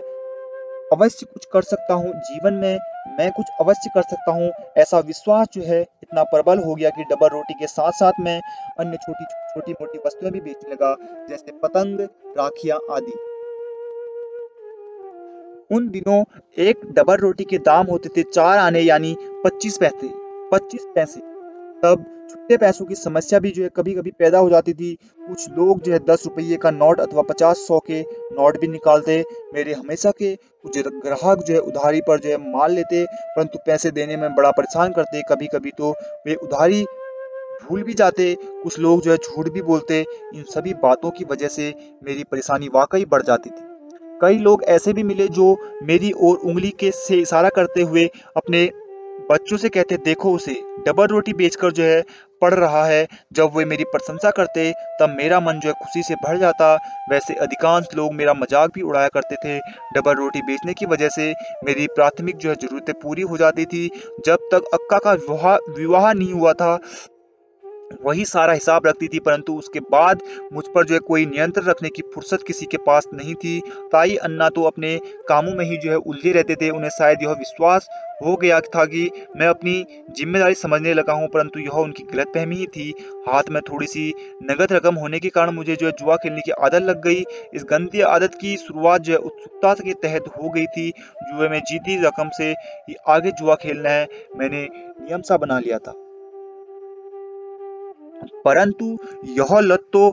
अवश्य कुछ कर सकता हूँ, जीवन में मैं कुछ अवश्य कर सकता हूँ, ऐसा विश्वास जो है इतना प्रबल हो गया कि डबल रोटी के साथ साथ मैं अन्य छोटी मोटी वस्तुएं भी बेचने लगा, जैसे पतंग, राखियां आदि। उन दिनों एक डबल रोटी के दाम होते थे 4 आने यानी 25 पैसे। 25 पैसे। तब छुट्टे पैसों की समस्या भी जो है कभी कभी पैदा हो जाती थी। कुछ लोग जो है 10 रुपये का नोट अथवा 50 100 के नोट भी निकालते। मेरे हमेशा के कुछ ग्राहक जो है उधारी पर जो है माल लेते, परंतु पैसे देने में बड़ा परेशान करते। कभी कभी तो वे उधारी भूल भी जाते। कुछ लोग जो है झूठ भी बोलते। इन सभी बातों की वजह से मेरी परेशानी वाकई बढ़ जाती थी। कई लोग ऐसे भी मिले जो मेरी ओर उंगली के से इशारा करते हुए अपने बच्चों से कहते, देखो उसे डबल रोटी बेचकर जो है पढ़ रहा है। जब वे मेरी प्रशंसा करते तब मेरा मन जो है खुशी से भर जाता। वैसे अधिकांश लोग मेरा मजाक भी उड़ाया करते थे। डबल रोटी बेचने की वजह से मेरी प्राथमिक जो है जरूरतें पूरी हो जाती थी। जब तक अक्का का विवाह नहीं हुआ था वही सारा हिसाब रखती थी, परंतु उसके बाद मुझ पर जो है कोई नियंत्रण रखने की फुर्सत किसी के पास नहीं थी। ताई अन्ना तो अपने कामों में ही जो है उलझे रहते थे। उन्हें शायद यह विश्वास हो गया था कि मैं अपनी जिम्मेदारी समझने लगा हूँ, परंतु यह उनकी गलतफहमी ही थी। हाथ में थोड़ी सी नगद रकम होने के कारण मुझे जो है जुआ खेलने की आदत लग गई। इस गंदी आदत की शुरुआत जो है उत्सुकता के तहत हो गई थी। जुए में जीती रकम से ही आगे जुआ खेलना है, मैंने नियम सा बना लिया था। परंतु यह लत तो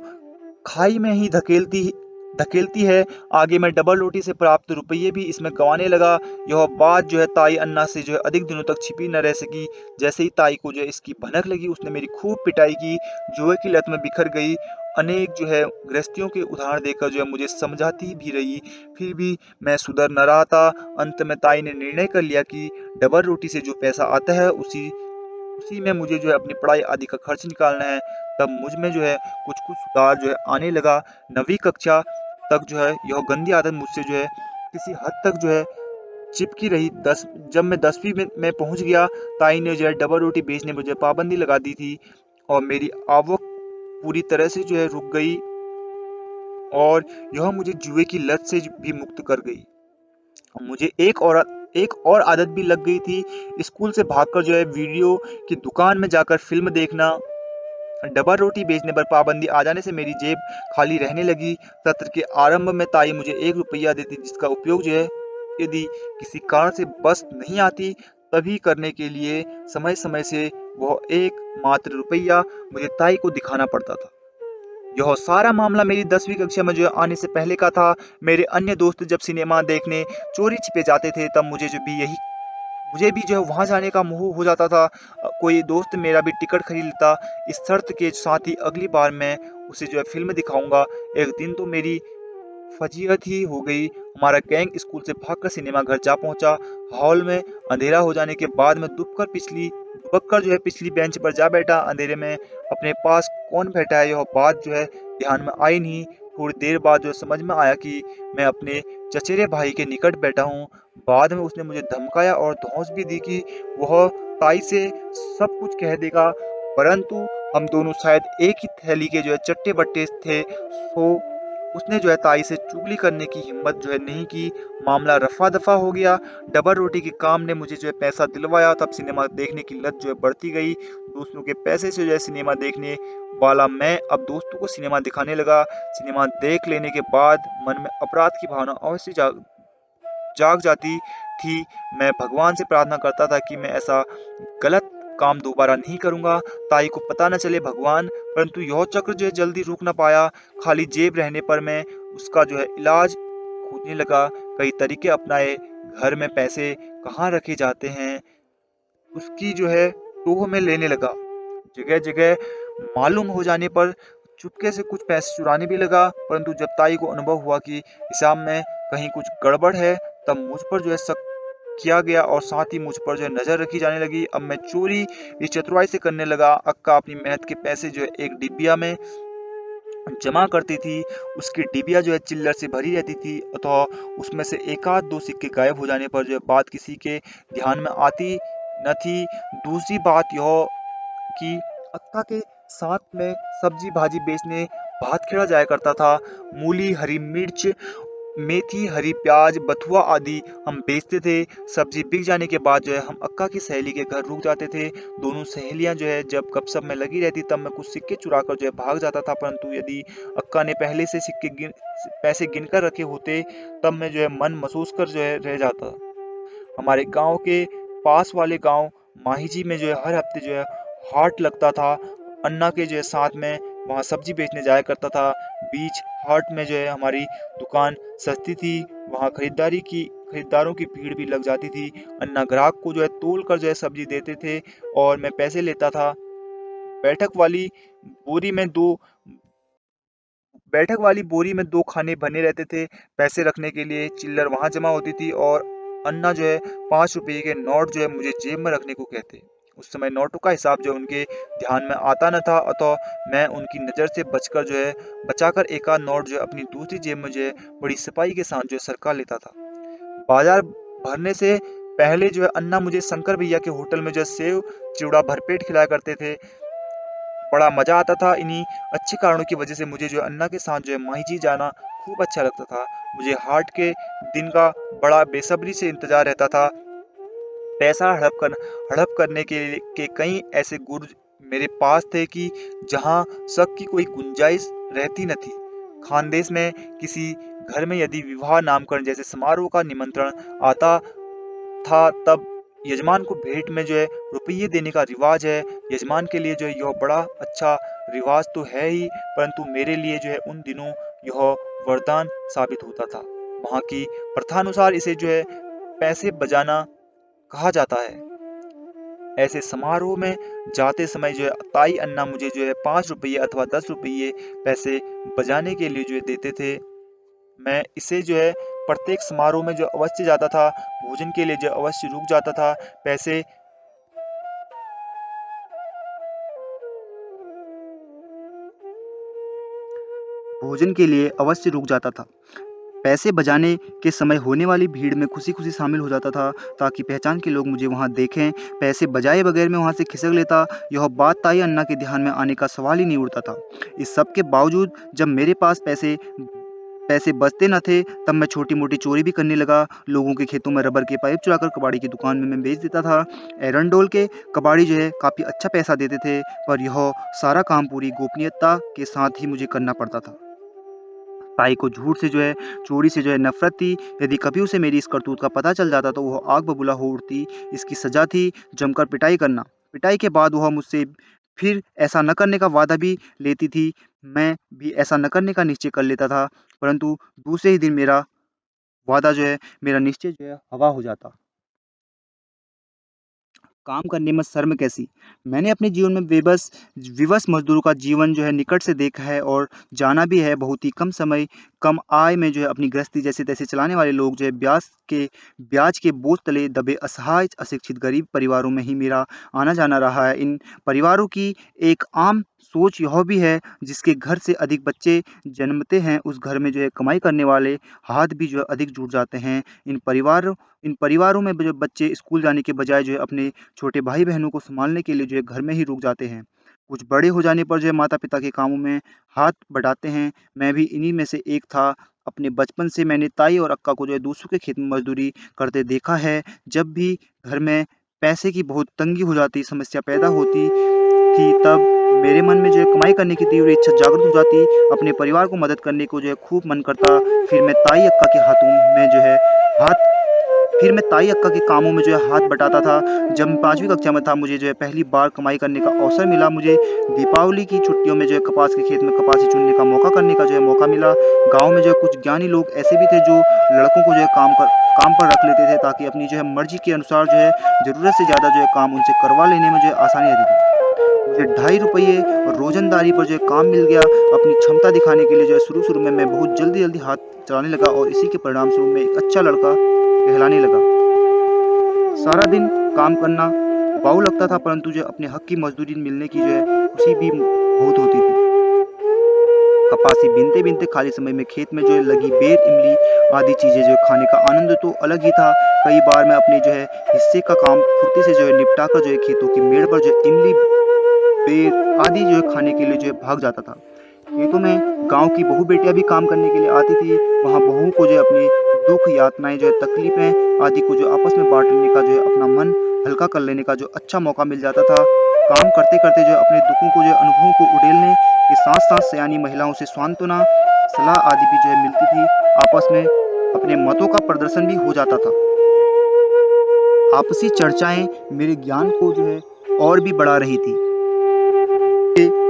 खाई में ही धकेलती है। आगे मैं डबल रोटी से प्राप्त रुपये भी इसमें गंवाने लगा। यह बात जो है ताई अन्ना से जो है अधिक दिनों तक छिपी न रह सकी। जैसे ही ताई को जो है इसकी भनक लगी उसने मेरी खूब पिटाई की। जुए की लत में बिखर गई। अनेक जो है गृहस्थियों के उदाहरण देकर जो है मुझे समझाती भी रही, फिर भी मैं सुधर न रहा था। अंत में ताई ने निर्णय कर लिया कि डबल रोटी से जो पैसा आता है उसी उसी में मुझे जो है अपनी पढ़ाई आदि का खर्च निकालना है। तब मुझ में जो है कुछ कुछ सुधार जो है आने लगा। 9वीं कक्षा तक जो है यह गंदी आदत मुझसे जो है किसी हद तक जो है चिपकी रही। जब मैं 10वीं में पहुंच गया, ताई ने जो है डबल रोटी बेचने में मुझे पाबंदी लगा दी थी और मेरी आवक पूरी तरह से जो है रुक गई और यह मुझे जुए की लत से भी मुक्त कर गई। मुझे एक और आदत भी लग गई थी। स्कूल से भागकर जो है वीडियो की दुकान में जाकर फिल्म देखना। डबल रोटी बेचने पर पाबंदी आ जाने से मेरी जेब खाली रहने लगी। सत्र के आरंभ में ताई मुझे 1 रुपया देती, जिसका उपयोग जो है यदि किसी कारण से बस नहीं आती तभी करने के लिए समय समय से वह एक मात्र रुपया मुझे ताई को दिखाना पड़ता था। यह सारा मामला मेरी 10वीं कक्षा में जो आने से पहले का था। मेरे अन्य दोस्त जब सिनेमा देखने चोरी छिपे जाते थे तब मुझे जो भी मुझे भी जो है वहाँ जाने का मोह हो जाता था। कोई दोस्त मेरा भी टिकट खरीद लेता इस शर्त के साथ ही अगली बार मैं उसे जो है फ़िल्म दिखाऊँगा। एक दिन तो मेरी फजीहत ही हो गई। हमारा गैंग स्कूल से भागकर सिनेमा घर जा पहुंचा। हॉल में अंधेरा हो जाने के बाद मैं दुबक कर जो है पिछली बेंच पर जा बैठा। अंधेरे में अपने पास कौन बैठा है यह बात जो है ध्यान में आई नहीं। थोड़ी देर बाद जो समझ में आया कि मैं अपने चचेरे भाई के निकट बैठा हूँ। बाद में उसने मुझे धमकाया और धौंस भी दी कि वह ताई से सब कुछ कह देगा, परंतु हम दोनों शायद एक ही थैली के जो है चट्टे बट्टे थे। सो उसने जो है ताई से चुगली करने की हिम्मत जो है नहीं की। मामला रफा दफा हो गया। डबल रोटी के काम ने मुझे जो है पैसा दिलवाया। तब सिनेमा देखने की लत जो है बढ़ती गई। दोस्तों के पैसे से जो है सिनेमा देखने वाला मैं अब दोस्तों को सिनेमा दिखाने लगा। सिनेमा देख लेने के बाद मन में अपराध की भावना अवश्य जाग जाती थी। मैं भगवान से प्रार्थना करता था कि मैं ऐसा गलत काम दोबारा नहीं करूंगा, ताई को पता न चले भगवान। परंतु यह चक्र जो है जल्दी रुक न पाया। खाली जेब रहने पर मैं उसका जो है इलाज खोजने लगा। कई तरीके अपनाए। घर में पैसे कहाँ रखे जाते हैं उसकी जो है टोह में लेने लगा। जगह जगह मालूम हो जाने पर चुपके से कुछ पैसे चुराने भी लगा। परंतु जब ताई को अनुभव हुआ कि हिसाब में कहीं कुछ गड़बड़ है, तब मुझ पर जो है शक किया गया और साथ ही मुझ पर जो है नजर रखी जाने लगी। अब मैं चोरी इस चतुराई से करने लगा। अक्का अपनी मेहनत के पैसे जो है एक डिबिया में जमा करती थी। उसकी डिबिया जो है चिल्लर से भरी रहती थी, अतः उसमें से एक आध दो सिक्के गायब हो जाने पर जो है बात किसी के ध्यान में आती न थी। दूसरी बात यह कि अक्का के साथ में सब्जी भाजी बेचने भातखेड़ा जाया करता था। मूली, हरी मिर्च, मेथी, हरी प्याज, बथुआ आदि हम बेचते थे। सब्जी बिक जाने के बाद जो है हम अक्का की सहेली के घर रुक जाते थे। दोनों सहेलियां जो है जब गपशप में लगी रहती तब मैं कुछ सिक्के चुरा कर जो है भाग जाता था। परंतु यदि अक्का ने पहले से पैसे गिनकर रखे होते, तब मैं जो है मन महसूस कर जो है रह जाता। हमारे गांव के पास वाले गांव माहिजी में जो है हर हफ्ते जो है हाट लगता था। अन्ना के जो है साथ में वहाँ सब्जी बेचने जाया करता था। बीच हाट में जो है हमारी दुकान सस्ती थी। वहाँ खरीदारों की भीड़ भी लग जाती थी। अन्ना ग्राहक को जो है तोल कर जो है सब्जी देते थे और मैं पैसे लेता था। बैठक वाली बोरी में दो बैठक वाली बोरी में दो खाने बने रहते थे। पैसे रखने के लिए चिल्लर वहां जमा होती थी और अन्ना जो है 5 रुपए के नोट जो है मुझे जेब में रखने को कहते। उस समय नोटों का हिसाब जो उनके ध्यान में आता न था, अतः मैं उनकी नजर से बचाकर एक आध नोट जो है अपनी दूसरी जेब में जो है बड़ी सिपाही के साथ जो है सरका लेता था। बाजार भरने से पहले जो है अन्ना मुझे शंकर भैया के होटल में जो है सेव चिवड़ा भरपेट खिलाया करते थे। बड़ा मजा आता था। इन्हीं अच्छे कारणों की वजह से मुझे जो है अन्ना के साथ जो है माही जाना खूब अच्छा लगता था। मुझे हाट के दिन का बड़ा बेसब्री से इंतजार रहता था। पैसा हड़प करने के कई ऐसे गुर मेरे पास थे कि जहां शक की कोई गुंजाइश रहती न थी। खानदेश में किसी घर में यदि विवाह नामकरण जैसे समारोह का निमंत्रण आता था, तब यजमान को भेंट में जो है रुपये देने का रिवाज है। यजमान के लिए जो है यह बड़ा अच्छा रिवाज तो है ही, परंतु मेरे लिए जो है उन दिनों यह वरदान साबित होता था। वहाँ की प्रथानुसार इसे जो है पैसे बजाना कहा जाता है। ऐसे समारोह में जाते समय जो है ताई अन्ना मुझे जो है 5 रुपये अथवा 10 रुपये पैसे बजाने के लिए जो है देते थे। मैं इसे जो है प्रत्येक समारोह में जो अवश्य जाता था। भोजन के लिए जो अवश्य रुक जाता था। पैसे भोजन के लिए अवश्य रुक जाता था। पैसे बजाने के समय होने वाली भीड़ में खुशी-खुशी शामिल हो जाता था, ताकि पहचान के लोग मुझे वहाँ देखें। पैसे बजाए बगैर मैं वहाँ से खिसक लेता। यह बात ताई अन्ना के ध्यान में आने का सवाल ही नहीं उठता था। इस सब के बावजूद जब मेरे पास पैसे पैसे बचते न थे, तब मैं छोटी-मोटी चोरी भी करने लगा। लोगों के खेतों में रबर के पाइप चुराकर कबाड़ी की दुकान में मैं बेच देता था। एरंडोल के कबाड़ी जो है काफ़ी अच्छा पैसा देते थे, पर यह सारा काम पूरी गोपनीयता के साथ ही मुझे करना पड़ता था। ताई को झूठ से जो है चोरी से जो है नफ़रत थी। यदि कभी उसे मेरी इस करतूत का पता चल जाता तो वह आग बबूला हो उठती। इसकी सज़ा थी जमकर पिटाई करना। पिटाई के बाद वह मुझसे फिर ऐसा न करने का वादा भी लेती थी। मैं भी ऐसा न करने का निश्चय कर लेता था, परंतु दूसरे ही दिन मेरा निश्चय जो है हवा हो जाता। काम करने में शर्म कैसी। मैंने अपने जीवन में विवश मजदूरों का जीवन जो है निकट से देखा है और जाना भी है। बहुत ही कम समय, कम आय में जो है अपनी गृहस्थी जैसे-तैसे चलाने वाले लोग जो है ब्याज के बोझ तले दबे असहाय, अशिक्षित गरीब परिवारों में ही मेरा आना-जाना रहा है। इन परिवारों की एक आम सोच यह भी है, जिसके घर से अधिक बच्चे जन्मते हैं, उस घर में जो है कमाई करने वाले हाथ भी जो है अधिक जुट जाते हैं। इन परिवारों में जो बच्चे स्कूल जाने के बजाय जो है अपने छोटे भाई-बहनों को सँभालने के लिए जो है घर में ही रुक जाते हैं। कुछ बड़े हो जाने पर जो है माता-पिता के कामों में हाथ बटाते हैं। मैं भी इन्हीं में से एक था। अपने बचपन से मैंने ताई और अक्का को जो है दूसरों के खेत में मज़दूरी करते देखा है। जब भी घर में पैसे की बहुत तंगी हो जाती, समस्या पैदा होती थी, तब मेरे मन में जो है कमाई करने की तीव्र इच्छा जागृत हो जाती। अपने परिवार को मदद करने को जो है खूब मन करता। फिर मैं ताई अक्का के हाथों में जो है हाथ फिर मैं ताई अक्का के कामों में जो है हाथ बटाता था। जब मैं 5वीं कक्षा में था, मुझे जो है पहली बार कमाई करने का अवसर मिला। मुझे दीपावली की छुट्टियों में जो है कपास के खेत में कपासी चुनने का मौका करने का जो है मौका मिला। गाँव में जो है कुछ ज्ञानी लोग ऐसे भी थे जो लड़कों को जो है काम पर रख लेते थे, ताकि अपनी जो है मर्ज़ी के अनुसार जो है ज़रूरत से ज़्यादा जो है काम उनसे करवा लेने में जो है आसानी रहती थी। मुझे ₹2.5 और रोज़मर्रा पर जो है काम मिल गया। अपनी क्षमता दिखाने के लिए जो है शुरू-शुरू में मैं बहुत जल्दी-जल्दी हाथ चलाने लगा और इसी के परिणामस्वरूप मैं एक अच्छा लड़का कहलाने लगा। सारा दिन काम करना बाऊ लगता था, परंतु जो अपने हक की मज़दूरी मिलने की जो है खुशी भी बहुत होती थी। कपासी बीनते-बीनते खाली समय में खेत में जो है लगी बेर, इमली आदि चीज़ें जो है खाने का आनंद तो अलग ही था। कई बार मैं अपने जो है हिस्से का काम फुर्ती से जो है निपटा कर जो है खेतों की मेड़ पर जो है इमली, बेर आदि जो है खाने के लिए जो है भाग जाता था। खेतों में गाँव की बहू बेटियाँ भी काम करने के लिए आती थी। वहाँ बहुओं को जो है अपने दुःख, यातनाएँ जो है तकलीफ़ें आदि को जो आपस में बाँटने का जो है अपना मन हल्का कर लेने का जो अच्छा मौका मिल जाता था। काम करते-करते जो है अपने दुखों को जो है अनुभवों को उड़ेलने के साथ-साथ सयानी महिलाओं से सांत्वना, सलाह आदि भी जो है मिलती थी। आपस में अपने मतों का प्रदर्शन भी हो जाता था। आपसी चर्चाएँ मेरे ज्ञान को जो है और भी बढ़ा रही थी।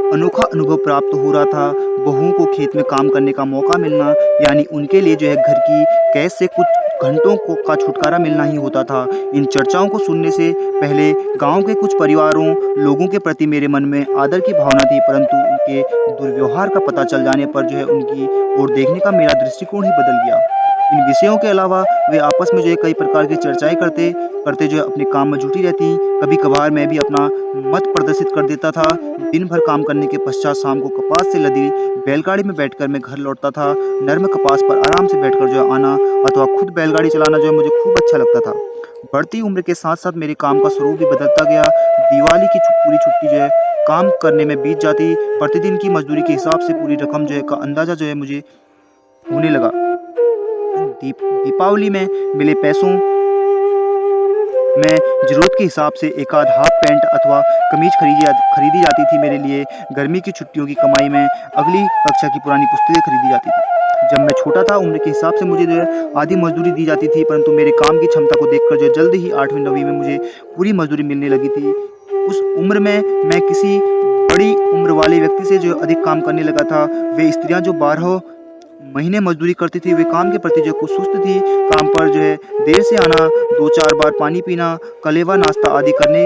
अनोखा अनुभव प्राप्त हो रहा था। बहुओं को खेत में काम करने का मौका मिलना, यानी उनके लिए जो है घर की कैद से कुछ घंटों का छुटकारा मिलना ही होता था। इन चर्चाओं को सुनने से पहले गांव के कुछ परिवारों लोगों के प्रति मेरे मन में आदर की भावना थी, परंतु उनके दुर्व्यवहार का पता चल जाने पर जो है उनकी ओर देखने का मेरा दृष्टिकोण ही बदल गया। इन विषयों के अलावा वे आपस में जो है कई प्रकार की चर्चाएं करते करते जो है अपने काम में जुटी रहती। कभी कभार मैं भी अपना मत प्रदर्शित कर देता था। दिन भर काम करने के पश्चात शाम को कपास से लदी बैलगाड़ी में बैठकर मैं घर लौटता था। नर्म कपास पर आराम से बैठकर जो है आना अथवा खुद बैलगाड़ी चलाना जो है मुझे खूब अच्छा लगता था। बढ़ती उम्र के साथ साथ मेरे काम का स्वरूप भी बदलता गया। दिवाली की पूरी छुट्टी जो है काम करने में बीत जाती। प्रतिदिन की मजदूरी के हिसाब से पूरी रकम जो है का अंदाजा जो है मुझे होने लगा। दीपावली में मिले पैसों में ज़रूरत के हिसाब से एक आध हाफ पैंट अथवा कमीज खरीदी जाती थी मेरे लिए। गर्मी की छुट्टियों की कमाई में अगली कक्षा की पुरानी पुस्तकें खरीदी जाती थी। जब मैं छोटा था, उम्र के हिसाब से मुझे जो है आधी मजदूरी दी जाती थी, परंतु मेरे काम की क्षमता को देखकर जो है जल्द ही 8वीं-9वीं में मुझे पूरी मजदूरी मिलने लगी थी। उस उम्र में मैं किसी बड़ी उम्र वाले व्यक्ति से जो अधिक काम करने लगा था। वे स्त्रियां जो 12 महीने मजदूरी करती थी, वे काम के प्रति जो कुछ सुस्त थी। काम पर जो है देर से आना, 2-4 बार पानी पीना, कलेवा नाश्ता आदि करने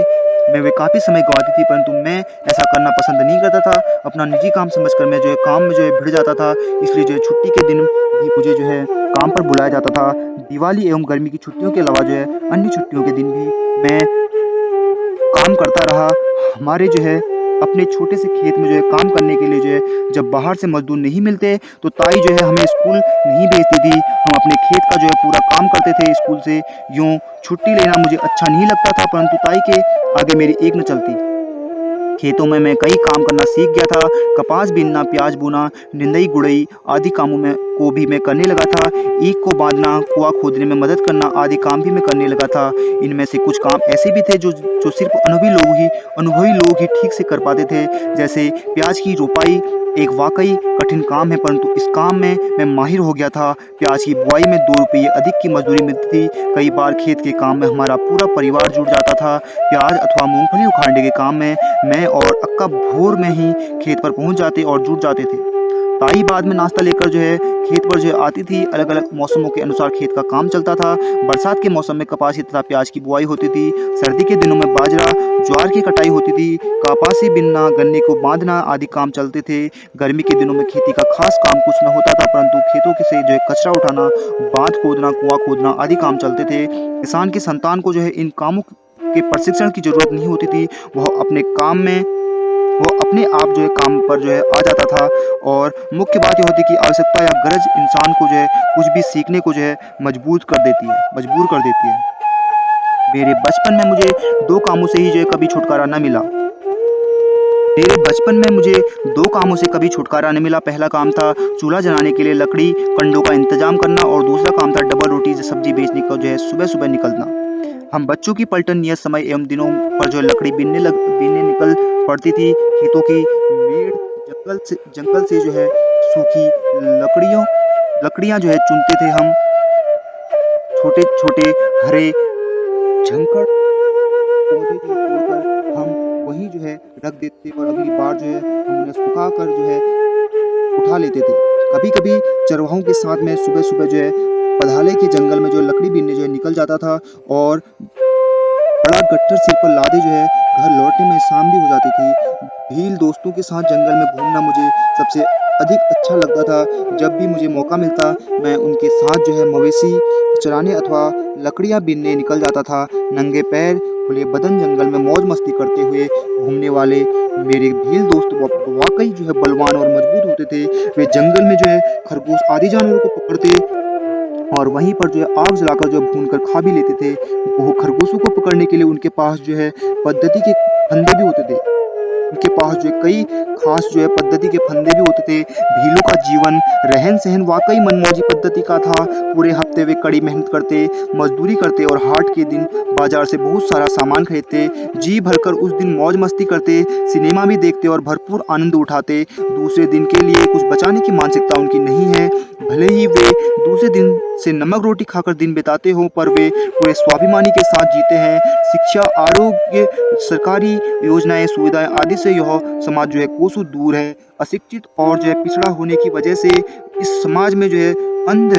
में वे काफ़ी समय गँवाती थी, परंतु मैं ऐसा करना पसंद नहीं करता था। अपना निजी काम समझकर मैं जो है काम में जो है भिड़ जाता था। इसलिए जो है छुट्टी के दिन भी मुझे जो है काम पर बुलाया जाता था। दिवाली एवं गर्मी की छुट्टियों के अलावा जो है अन्य छुट्टियों के दिन भी मैं काम करता रहा। हमारे जो है अपने छोटे से खेत में जो है काम करने के लिए जो है जब बाहर से मजदूर नहीं मिलते, तो ताई जो है हमें स्कूल नहीं भेजती थी। हम अपने खेत का जो है पूरा काम करते थे स्कूल से। यूँ छुट्टी लेना मुझे अच्छा नहीं लगता था, परंतु ताई के आगे मेरी एक न चलती। खेतों में मैं कई काम करना सीख गया था। कपास बीनना, प्याज बोना, निंदाई गुड़ाई आदि कामों में को भी मैं करने लगा था। ईख को बांधना, कुआं खोदने में मदद करना आदि काम भी मैं करने लगा था। इनमें से कुछ काम ऐसे भी थे जो सिर्फ अनुभवी लोग ही ठीक से कर पाते थे। जैसे प्याज की रोपाई एक वाकई कठिन काम है, परंतु इस काम में मैं माहिर हो गया था। प्याज की बुआई में 2 रुपये अधिक की मजदूरी मिलती थी। कई बार खेत के काम में हमारा पूरा परिवार जुट जाता था। प्याज अथवा मूंगफली उखाड़ने के काम में मैं और अक्का भोर में ही खेत पर पहुंच जाते और जुट जाते थे। ताई बाद में नाश्ता लेकर जो है खेत पर जो है आती थी। अलग अलग मौसमों के अनुसार खेत का काम चलता था। बरसात के मौसम में कपासी तथा प्याज की बुआई होती थी। सर्दी के दिनों में बाजरा ज्वार की कटाई होती थी। कपासी बिनना, गन्ने को बांधना आदि काम चलते थे। गर्मी के दिनों में खेती का खास काम कुछ न होता था, परंतु खेतों के से जो है कचरा उठाना, बांध खोदना, कुआं खोदना आदि काम चलते थे। किसान की संतान को जो है इन कामों के प्रशिक्षण की जरूरत नहीं होती थी। वो अपने आप जो है काम पर जो है आ जाता था। और मुख्य बात ये होती कि आवश्यकता या गरज इंसान को जो है कुछ भी सीखने को जो है मजबूर कर देती है। मेरे बचपन में मुझे दो कामों से ही जो है कभी छुटकारा न मिला। मेरे बचपन में मुझे दो कामों से कभी छुटकारा नहीं मिला। पहला काम था चूल्हा जलाने के लिए लकड़ी कंडों का इंतजाम करना, और दूसरा काम था डबल रोटी से सब्जी बेचने का जो है सुबह सुबह निकलना। हम बच्चों की पलटन नियत समय एवं दिनों पर जो है लकड़ी बीनने निकल पड़ती थी। खेतों की मेड़ जंगल से जो है सूखी लकड़ियां जो है चुनते थे हम। छोटे छोटे हरे झंखड़ पौधे जो तोड़कर हम वहीं जो है रख देते थे, और अगली बार जो है हम उन्हें सुखा कर जो है उठा लेते थे। कभी कभी चरवाहों के साथ में सुबह सुबह जो है पधाले के जंगल में जो लकड़ी बीनने जो है निकल जाता था, और बड़ा गट्ठर सिर पर लादे जो है घर लौटने में शाम भी हो जाती थी। भील दोस्तों के साथ जंगल में घूमना मुझे सबसे अधिक अच्छा लगता था। जब भी मुझे मौका मिलता, मैं उनके साथ जो है मवेशी चराने अथवा लकड़ियां बीनने निकल जाता था। नंगे पैर खुले बदन जंगल में मौज मस्ती करते हुए घूमने वाले मेरे भील दोस्त वाकई जो है बलवान और मजबूत होते थे। वे जंगल में जो है खरगोश आदि जानवरों को पकड़ते और वहीं पर जो है आग जलाकर जो भून कर खा भी लेते थे। वो खरगोशों को पकड़ने के लिए उनके पास जो है पद्धति के फंदे भी होते थे। उनके पास जो है कई खास जो है पद्धति के फंदे भी होते थे। भीलों का जीवन रहन सहन वाकई मनमौजी पद्धति का था। पूरे हफ्ते वे कड़ी मेहनत करते, मजदूरी करते और हाट के दिन बाजार से बहुत सारा सामान खरीदते। जी भरकर उस दिन मौज मस्ती करते, सिनेमा भी देखते और भरपूर आनंद उठाते। दूसरे दिन के लिए कुछ बचाने की मानसिकता उनकी नहीं है। भले ही वे दूसरे दिन से नमक रोटी खाकर दिन बिताते हो, पर वे पूरे स्वाभिमानी के साथ जीते हैं। शिक्षा, आरोग्य, सरकारी योजनाएं, सुविधाएं आदि से यह समाज जो है कोसों दूर है। अशिक्षित और जो है पिछड़ा होने की वजह से इस समाज में जो है अंध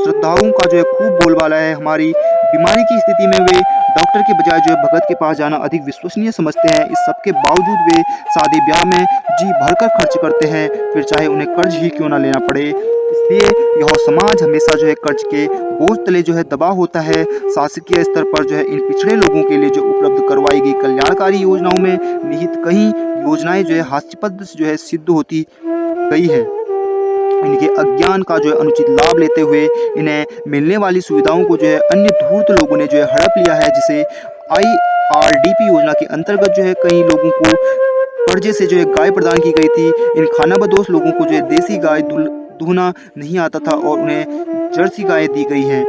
श्रद्धाओं का जो है खूब बोलबाला है। हमारी बीमारी की स्थिति में वे डॉक्टर के बजाय जो है भगत के पास जाना अधिक विश्वसनीय समझते हैं। इस सब के बावजूद वे शादी ब्याह में जी भरकर खर्च करते हैं, फिर चाहे उन्हें कर्ज ही क्यों ना लेना पड़े। इसलिए यह समाज हमेशा जो है कर्ज के बोझ तले जो है दबा होता है। शासकीय स्तर पर जो है इन पिछड़े लोगों के लिए जो उपलब्ध करवाई गई कल्याणकारी योजनाओं में निहित कई योजनाएं जो है हास्यास्पद जो है सिद्ध होती गई है। इनके अज्ञान का जो है अनुचित लाभ लेते हुए इन्हें मिलने वाली सुविधाओं को जो है अन्य धूर्त लोगों ने जो है हड़प लिया है। जिसे IRDP योजना के अंतर्गत जो है कई लोगों को कर्जे से जो है गाय प्रदान की गई थी। इन खानाबदोश लोगों को जो है देसी गाय दूहना नहीं आता था और उन्हें जर्सी गाय दी गई है।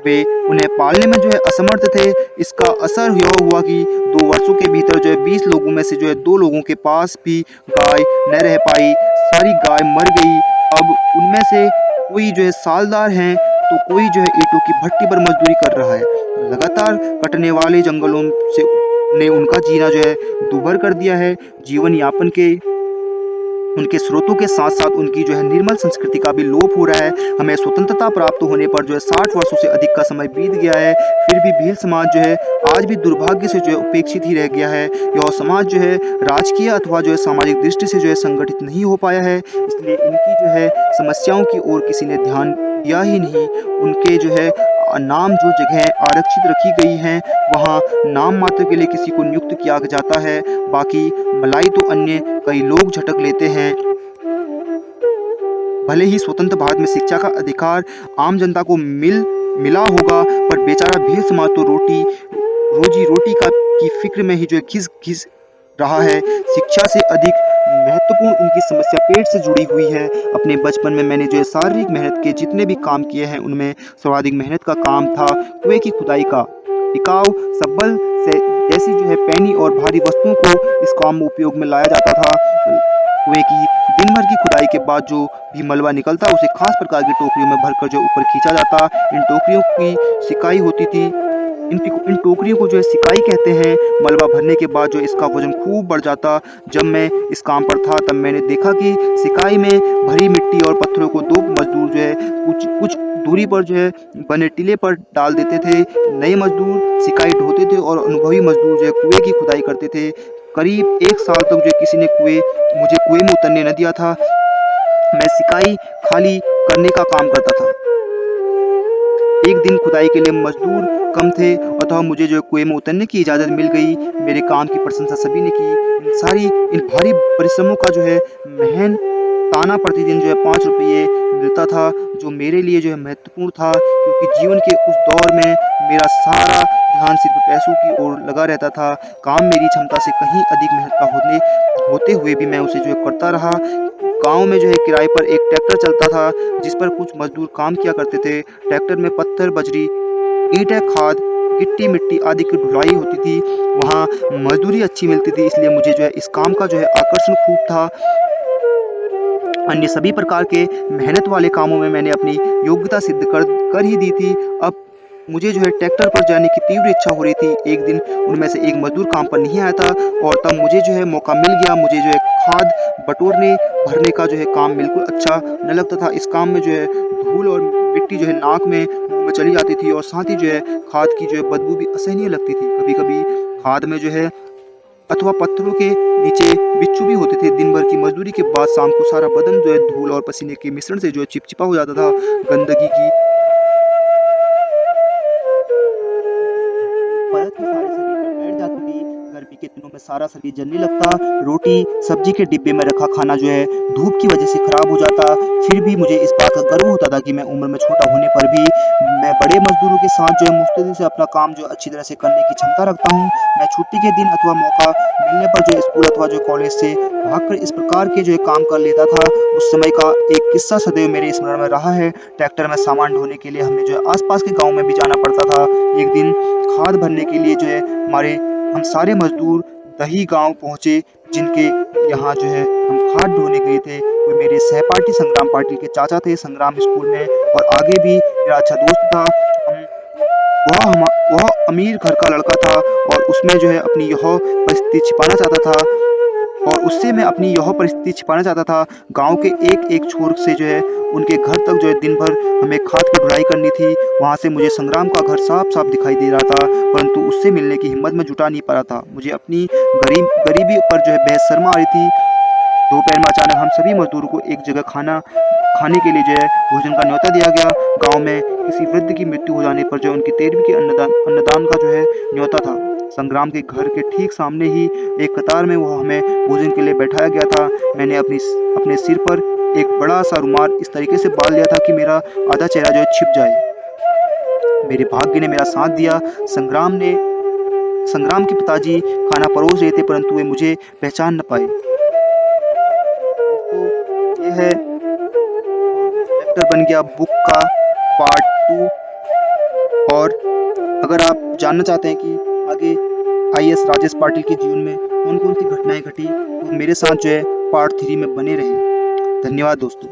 वे उन्हें पालने में जो है असमर्थ थे। इसका असर यह हुआ कि 2 वर्षों के भीतर जो है 20 लोगों में से जो है 2 लोगों के पास भी गाय न रह पाई। सारी गाय मर गई। अब उनमें से कोई जो है सालदार हैं, तो कोई जो है ईंटों की भट्टी पर मजदूरी कर रहा है। लगातार कटने वाले जंगलों से ने उनका जीना जो है दूभर कर दिया है। जीवन यापन के उनके स्रोतों के साथ साथ उनकी जो है निर्मल संस्कृति का भी लोप हो रहा है। हमें स्वतंत्रता प्राप्त होने पर जो है 60 वर्षों से अधिक का समय बीत गया है, फिर भी भील समाज जो है आज भी दुर्भाग्य से जो है उपेक्षित ही रह गया है। यह समाज जो है राजकीय अथवा जो है सामाजिक दृष्टि से जो है संगठित नहीं हो पाया है। इसलिए इनकी जो है समस्याओं की ओर किसी ने ध्यान दिया ही नहीं। उनके जो है नाम जो जगह आरक्षित रखी गई हैं, वहाँ नाम मात्र के लिए किसी को नियुक्त किया जाता है, बाकी मलाई तो अन्य कई लोग झटक लेते हैं। भले ही स्वतंत्र भारत में शिक्षा का अधिकार आम जनता को मिला होगा, पर बेचारा भील समाज तो रोजी रोटी की फिक्र में ही जो है घिस रहा है। शिक्षा से अधिक महत्वपूर्ण उनकी समस्या पेट से जुड़ी हुई है। अपने बचपन में मैंने जो है शारीरिक मेहनत के जितने भी काम किए हैं, उनमें सर्वाधिक मेहनत का काम था कुएं की खुदाई का। टिकाऊ सब्बल से जैसी जो है पैनी और भारी वस्तुओं को इस काम में उपयोग में लाया जाता था। कुएं की दिन भर की खुदाई के बाद जो भी मलबा निकलता, उसे खास प्रकार की टोकरियों में भरकर जो ऊपर खींचा जाता। इन टोकरियों की सिकाई होती थी इन टोकरियों को जो है सिकाई कहते हैं। मलबा भरने के बाद जो इसका वजन खूब बढ़ जाता। जब मैं इस काम पर था तब मैंने देखा कि सिकाई में भरी मिट्टी और पत्थरों को दो मजदूर जो है कुछ कुछ दूरी पर जो है बने टीले पर डाल देते थे। नए मजदूर सिकाई ढोते थे और अनुभवी मजदूर जो है कुएं की खुदाई करते थे। करीब 1 साल तक जो किसी ने मुझे कुएं में उतरने न दिया था। मैं सिकाई खाली करने का काम करता था। एक दिन खुदाई के लिए मजदूर कम थे, अतः मुझे जो है कुएं में उतरने की इजाज़त मिल गई। मेरे काम की प्रशंसा सभी ने की। इन भारी परिश्रमों का जो है महन ताना प्रतिदिन जो है 5 रुपये मिलता था, जो मेरे लिए जो है महत्वपूर्ण था, क्योंकि जीवन के उस दौर में मेरा सारा ध्यान सिर्फ पैसों की ओर लगा रहता था। काम मेरी क्षमता से कहीं अधिक मेहनत का होते हुए भी मैं उसे जो है करता रहा। गांव में जो है किराए पर एक ट्रैक्टर चलता था, जिस पर कुछ मजदूर काम किया करते थे। ट्रैक्टर में पत्थर, बजरी, ईंटें, खाद, गिट्टी मिट्टी आदि की ढुलाई होती थी। वहाँ मजदूरी अच्छी मिलती थी, इसलिए मुझे जो है इस काम का जो है आकर्षण खूब था। अन्य सभी प्रकार के मेहनत वाले कामों में मैंने अपनी योग्यता सिद्ध कर ही दी थी। अब मुझे जो है ट्रैक्टर पर जाने की तीव्र इच्छा हो रही थी। एक दिन उनमें से एक मजदूर काम पर नहीं आया था और तब मुझे जो है मौका मिल गया। मुझे जो है खाद बटोरने भरने का जो है काम बिल्कुल अच्छा न लगता था। इस काम में जो है धूल और मिट्टी जो है नाक में, मुँह में चली जाती थी और साथ ही जो है खाद की जो है बदबू भी असहनीय लगती थी। कभी-कभी खाद में जो है अथवा पत्थरों के नीचे बिच्छू भी होते थे। दिन भर की मजदूरी के बाद शाम को सारा बदन जो है धूल और पसीने के मिश्रण से जो है चिपचिपा हो जाता था। गंदगी की परत ही सारे शरीर पर बैठ जाती थी। गर्मी के दिनों में सारा शरीर जलने लगता। रोटी सब्जी के डिब्बे में रखा खाना जो है धूप की वजह से खराब हो जाता। फिर भी मुझे इस बात का गर्व होता था कि मैं उम्र में छोटा होने पर भी मैं बड़े मजदूरों के साथ जो है मुस्तैदी से अपना काम जो अच्छी तरह से करने की क्षमता रखता हूँ। मैं छुट्टी के दिन अथवा मौका मिलने पर जो स्कूल अथवा जो कॉलेज से भागकर इस प्रकार के जो है काम कर लेता था। उस समय का एक किस्सा सदैव मेरे स्मरण में रहा है। ट्रैक्टर में सामान ढोने के लिए हमें जो है आसपास के गांव में भी जाना पड़ता था। एक दिन खाद भरने के लिए जो है हम सारे मजदूर दही गांव पहुंचे, जिनके यहाँ जो है हम खाद ढोने गए थे। वो मेरे सहपाठी संग्राम पाटिल के चाचा थे, संग्राम स्कूल में, और आगे भी मेरा अच्छा दोस्त था। हम वह अमीर घर का लड़का था और उसमें जो है अपनी यह परिस्थिति छिपाना चाहता था और उससे मैं अपनी यह परिस्थिति छिपाना चाहता था। गांव के एक-एक छोर से जो है उनके घर तक जो है दिन भर हमें खाद की ढुलाई करनी थी। वहां से मुझे संग्राम का घर साफ-साफ दिखाई दे रहा था, परंतु उससे मिलने की हिम्मत मैं जुटा नहीं पा रहा था। मुझे अपनी गरीबी पर जो है बेहद शर्म आ रही थी। दोपहर में अचानक हम सभी मजदूरों को एक जगह खाने के लिए जो है भोजन का न्योता दिया गया। गांव में किसी वृद्ध की मृत्यु हो जाने पर जो उनकी 13वीं के अन्नदान का जो है न्योता था। संग्राम के घर के ठीक सामने ही एक कतार में वो हमें भोजन के लिए बैठाया गया था। मैंने अपने सिर पर एक बड़ा सा रुमाल इस तरीके से बांध लिया था कि मेरा आधा चेहरा जो है छिप जाए। मेरे भाग्य ने मेरा साथ दिया। संग्राम के पिताजी खाना परोस रहे थे, परंतु वे मुझे पहचान न पाए। दोस्तों, ये है चैप्टर बन गया बुक का पार्ट 2। और अगर आप जानना चाहते हैं कि आगे आईएएस राजेश पाटिल के जीवन में कौन-कौन सी घटनाएं घटी, तो मेरे साथ जो है पार्ट 3 में बने रहें। धन्यवाद दोस्तों।